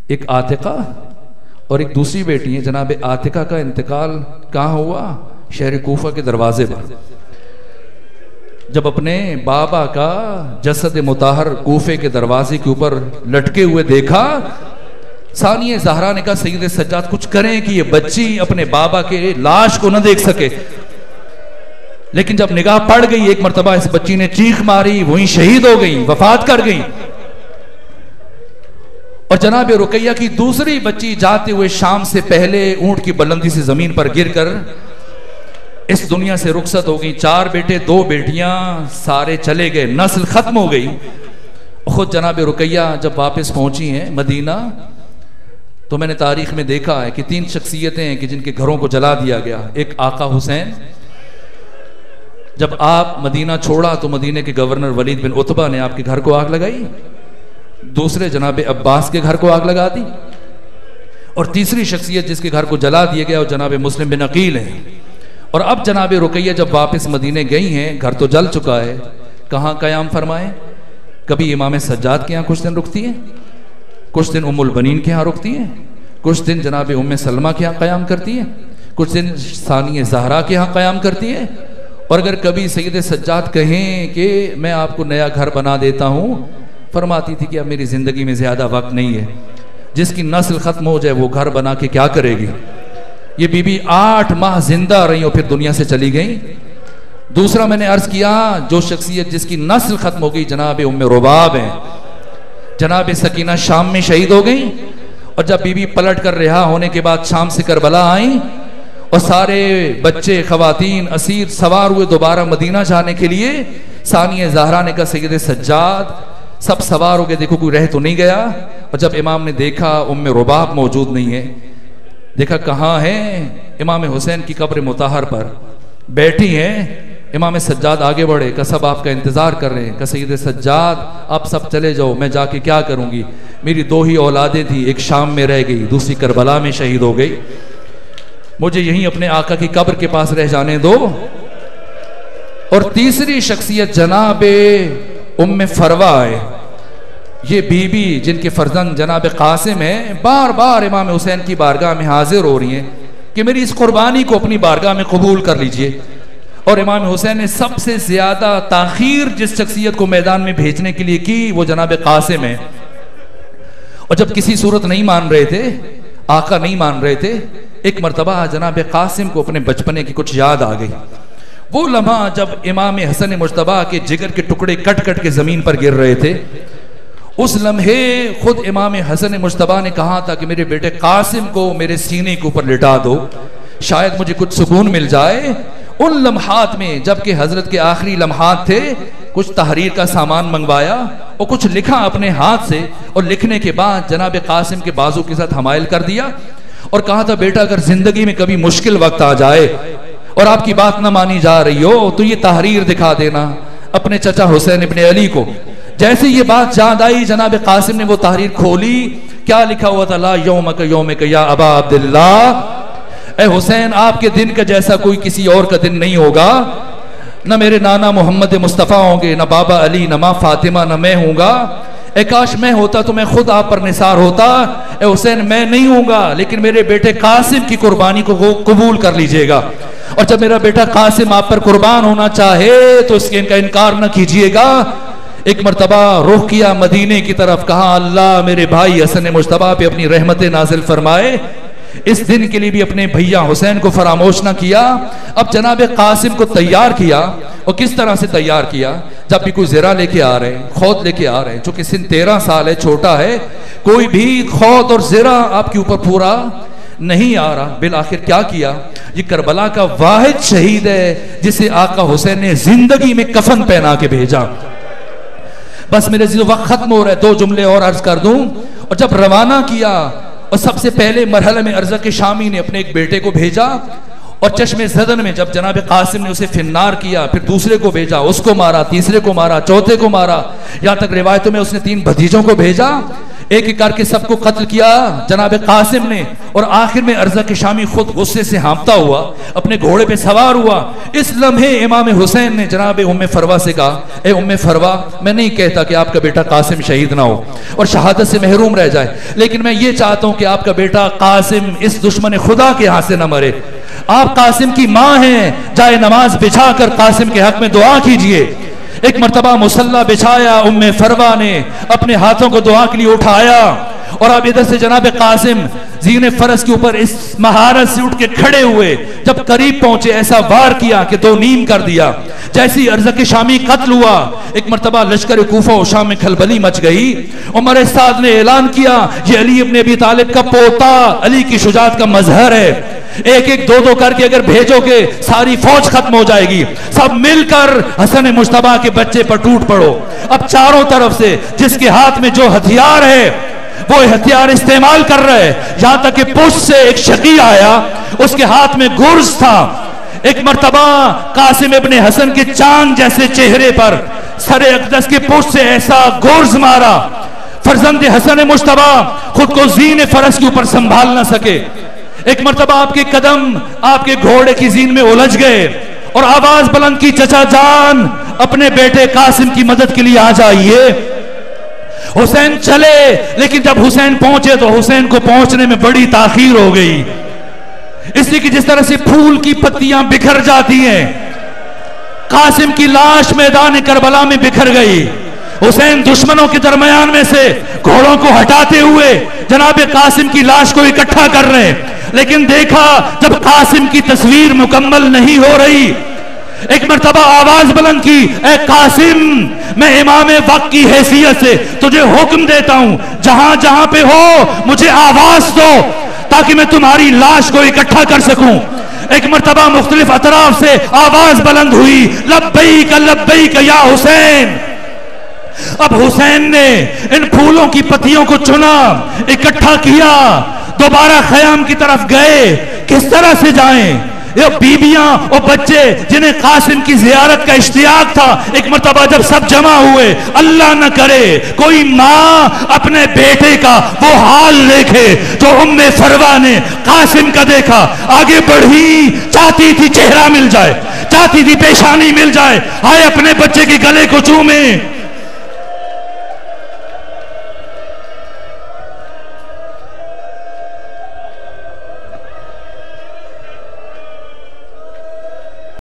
ایک عاتقہ اور ایک دوسری بیٹی ہے. جناب عاتقہ کا انتقال کہاں ہوا؟ شہر کوفہ کے دروازے پر. جب اپنے بابا کا جسد مطہر کوفے کے دروازے کے اوپر لٹکے ہوئے دیکھا، ثانیہ زہرا نے کہا سید سجاد کچھ کریں کہ یہ بچی اپنے بابا کے لاش کو نہ دیکھ سکے. لیکن جب نگاہ پڑ گئی، ایک مرتبہ اس بچی نے چیخ ماری، وہیں شہید ہو گئی، وفات کر گئی. اور جناب رقیہ کی دوسری بچی جاتے ہوئے شام سے پہلے اونٹ کی بلندی سے زمین پر گر کر اس دنیا سے رخصت ہو گئی. 4 بیٹے 2 بیٹیاں، سارے چلے گئے، نسل ختم ہو گئی. خود جناب رقیہ جب واپس پہنچی ہیں مدینہ تو میں نے تاریخ میں دیکھا ہے کہ 3 شخصیتیں ہیں کہ جن کے گھروں کو جلا دیا گیا. ایک آقا حسین، جب آپ مدینہ چھوڑا تو مدینہ کے گورنر ولید بن عتبہ نے آپ کے گھر کو آگ لگائی. دوسرے جناب عباس کے گھر کو آگ لگا دی. اور تیسری شخصیت جس کے گھر کو جلا دیا گیا وہ جناب مسلم بن عقیل ہیں. اور اب جناب رقیہ جب واپس مدینے گئی ہیں، گھر تو جل چکا ہے، کہاں قیام فرمائے؟ کبھی امام سجاد کے ہاں کچھ دن رکتی ہیں، کچھ دن ام البنین کے ہاں رکتی ہیں، کچھ دن جناب ام سلمہ کے ہاں قیام کرتی ہیں، کچھ دن ثانیہ زہرا کے ہاں قیام کرتی ہیں. اور اگر کبھی سید سجاد کہیں کہ میں آپ کو نیا گھر بنا دیتا ہوں، فرماتی تھی کہ اب میری زندگی میں زیادہ وقت نہیں ہے. جس کی نسل ختم ہو جائے وہ گھر بنا کے کیا کرے گی؟ یہ بی بی 8 ماہ زندہ رہی اور پھر دنیا سے چلی گئی. دوسرا میں نے عرض کیا جو شخصیت جس کی نسل ختم ہو گئی جناب ام رباب ہیں. جناب سکینہ شام میں شہید ہو گئی اور جب بی بی پلٹ کر رہا ہونے کے بعد شام سے کربلا آئیں اور سارے بچے خواتین اسیر سوار ہوئے دوبارہ مدینہ جانے کے لیے. ثانیہ زہرا نے کہا سید سجاد سب سوار ہو گئے، دیکھو کوئی رہ تو نہیں گیا. اور جب امام نے دیکھا ام رباب موجود نہیں ہے، دیکھا کہاں ہے؟ امام حسین کی قبر مطہر پر بیٹھی ہیں. امام سجاد آگے بڑھے، کہ سب آپ کا انتظار کر رہے ہیں. کہ سید سجاد آپ سب چلے جاؤ، میں جا کے کیا کروں گی؟ میری 2 ہی اولادیں تھی، ایک شام میں رہ گئی، دوسری کربلا میں شہید ہو گئی. مجھے یہیں اپنے آقا کی قبر کے پاس رہ جانے دو. اور تیسری شخصیت جناب ام فروہ ہے. یہ بی بی جن کے فرزند جناب قاسم ہیں، بار بار امام حسین کی بارگاہ میں حاضر ہو رہی ہیں کہ میری اس قربانی کو اپنی بارگاہ میں قبول کر لیجئے. اور امام حسین نے سب سے زیادہ تاخیر جس شخصیت کو میدان میں بھیجنے کے لیے کی وہ جناب قاسم ہے. اور جب کسی صورت نہیں مان رہے تھے، آقا نہیں مان رہے تھے. ایک مرتبہ جناب قاسم کو اپنے بچپنے کی کچھ یاد آ گئی. وہ لمحہ جب امام حسن مجتبیٰ کے جگر کے ٹکڑے کٹ کٹ کے زمین پر گر رہے تھے, اس لمحے خود امام حسن مجتبیٰ نے کہا تھا کہ میرے بیٹے قاسم کو میرے سینے کے اوپر لٹا دو, شاید مجھے کچھ سکون مل جائے. ان لمحات میں جبکہ حضرت کے آخری لمحات تھے, کچھ تحریر کا سامان منگوایا اور کچھ لکھا اپنے ہاتھ سے, اور لکھنے کے بعد جناب قاسم کے بازو کے ساتھ حمائل کر دیا اور کہا تھا بیٹا اگر زندگی میں کبھی مشکل وقت آ جائے اور آپ کی بات نہ مانی جا رہی ہو تو یہ تحریر دکھا دینا اپنے چچا حسین ابن علی کو. جیسے یہ بات یاد آئی جناب قاسم نے وہ تحریر کھولی, کیا لکھا ہوا تھا؟ لا یومک یومک یا ابا عبداللہ, اے حسین آپ کے دن کا جیسا کوئی کسی اور کا دن نہیں ہوگا, نہ میرے نانا محمد مصطفیٰ ہوں گے, نہ بابا علی, نہ ماں فاطمہ, نہ میں ہوں گا. اے کاش میں ہوتا تو میں خود آپ پر نثار ہوتا. اے حسین میں نہیں ہوں گا, لیکن میرے بیٹے قاسم کی قربانی کو قبول کر لیجئے گا, اور جب میرا بیٹا قاسم آپ پر قربان ہونا چاہے تو اس کے ان کا انکار نہ کیجئے گا. ایک مرتبہ رخ کیا مدینے کی طرف, کہا اللہ میرے بھائی حسن مجتبیٰ پہ اپنی رحمت نازل فرمائے. اس دن کے لیے بھی اپنے بھیا حسین کو فراموش نہ کیا. اب جناب قاسم کو تیار کیا, اور کس طرح سے تیار کیا؟ جب بھی کوئی زرہ لے کے آ رہے ہیں, خود لے کے آ رہے ہیں, چونکہ سن 13 سال ہے, چھوٹا ہے, کوئی بھی خود اور زرہ آپ کے اوپر پورا نہیں آ رہا. بالآخر کیا کیا؟ یہ کربلا کا واحد شہید ہے جسے آقا حسین نے زندگی میں کفن پہنا کے بھیجا. بس میرے وقت ختم ہو رہا ہے, 2 جملے اور عرض کر دوں. اور جب روانہ کیا, اور سب سے پہلے مرحلہ میں ارزق شامی نے اپنے ایک بیٹے کو بھیجا, اور چشم زدن میں جب جناب قاسم نے اسے فنار کیا, پھر دوسرے کو بھیجا, اس کو مارا, تیسرے کو مارا, چوتھے کو مارا, یہاں تک روایتوں میں اس نے 3 بھتیجوں کو بھیجا, ایک ایک کر کے سب کو قتل کیا جناب قاسم نے. اور آخر میں ارزق شامی خود غصے سے ہانپتا ہوا اپنے گھوڑے پہ سوار ہوا. اس لمحے امام حسین نے جناب ام فروا سے کہا, اے ام فروا, میں نہیں کہتا کہ آپ کا بیٹا قاسم شہید نہ ہو اور شہادت سے محروم رہ جائے, لیکن میں یہ چاہتا ہوں کہ آپ کا بیٹا قاسم اس دشمن خدا کے ہاتھ سے نہ مرے. آپ قاسم کی ماں ہیں, جائے نماز بچھا کر قاسم کے حق میں دعا کیجئے. ایک مرتبہ مصلی بچھایا, ام فروا نے اپنے ہاتھوں کو دعا کے لیے اٹھایا, اور اب ادھر سے جناب قاسم زین فرس کے اوپر اس مہارت سے اٹھ کے کھڑے ہوئے. جب قریب پہنچے ایسا وار کیا کہ 2 نیم کر دیا. جیسی ارزق شامی قتل ہوا, ایک مرتبہ لشکر کوفہ و شام میں کھلبلی مچ گئی. عمر سعد نے اعلان کیا یہ علی ابن ابی طالب کا پوتا, علی کی شجاعت کا مظہر ہے, ایک ایک 2 کر کے اگر بھیجو گے ساری فوج ختم ہو جائے گی, سب مل کر حسن مجتبیٰ کے بچے پر ٹوٹ پڑو. اب چاروں طرف سے جس کے ہاتھ میں جو ہتھیار ہے وہ ہتھیار استعمال کر رہے, یہاں تک کہ پشت سے ایک شقی آیا, اس کے ہاتھ میں گرز تھا. ایک مرتبہ قاسم ابن حسن کے چاند جیسے چہرے پر سر اقدس کے پشت سے ایسا گرز مارا, فرزند حسن مجتبیٰ خود کو زین فرس کے اوپر سنبھال نہ سکے. ایک مرتبہ آپ کے قدم آپ کے گھوڑے کی زین میں الجھ گئے, اور آواز بلند کی, چچا جان اپنے بیٹے قاسم کی مدد کے لیے آ جائیے. حسین چلے, لیکن جب حسین پہنچے تو حسین کو پہنچنے میں بڑی تاخیر ہو گئی, اس لیے کہ جس طرح سے پھول کی پتیاں بکھر جاتی ہیں, قاسم کی لاش میدان کربلا میں بکھر گئی. حسین دشمنوں کے درمیان میں سے گھوڑوں کو ہٹاتے ہوئے جناب قاسم کی لاش کو اکٹھا کر رہے, لیکن دیکھا جب قاسم کی تصویر مکمل نہیں ہو رہی, ایک مرتبہ آواز بلند کی, اے قاسم میں امام وقت کی حیثیت سے تجھے حکم دیتا ہوں, جہاں جہاں پہ ہو مجھے آواز دو تاکہ میں تمہاری لاش کو اکٹھا کر سکوں. ایک مرتبہ مختلف اطراف سے آواز بلند ہوئی, لبیک لبیک یا حسین. اب حسین نے ان پھولوں کی پتیوں کو چنا, اکٹھا کیا, دوبارہ خیام کی طرف گئے. کس طرح سے جائیں؟ یہ بیویاں اور بچے جنہیں قاسم کی زیارت کا اشتیاق تھا, ایک مرتبہ جب سب جمع ہوئے, اللہ نہ کرے کوئی ماں اپنے بیٹے کا وہ حال دیکھے جو ام فروا نے قاسم کا دیکھا. آگے بڑھی, چاہتی تھی چہرہ مل جائے, چاہتی تھی پیشانی مل جائے, آئے اپنے بچے کے گلے کو چومے.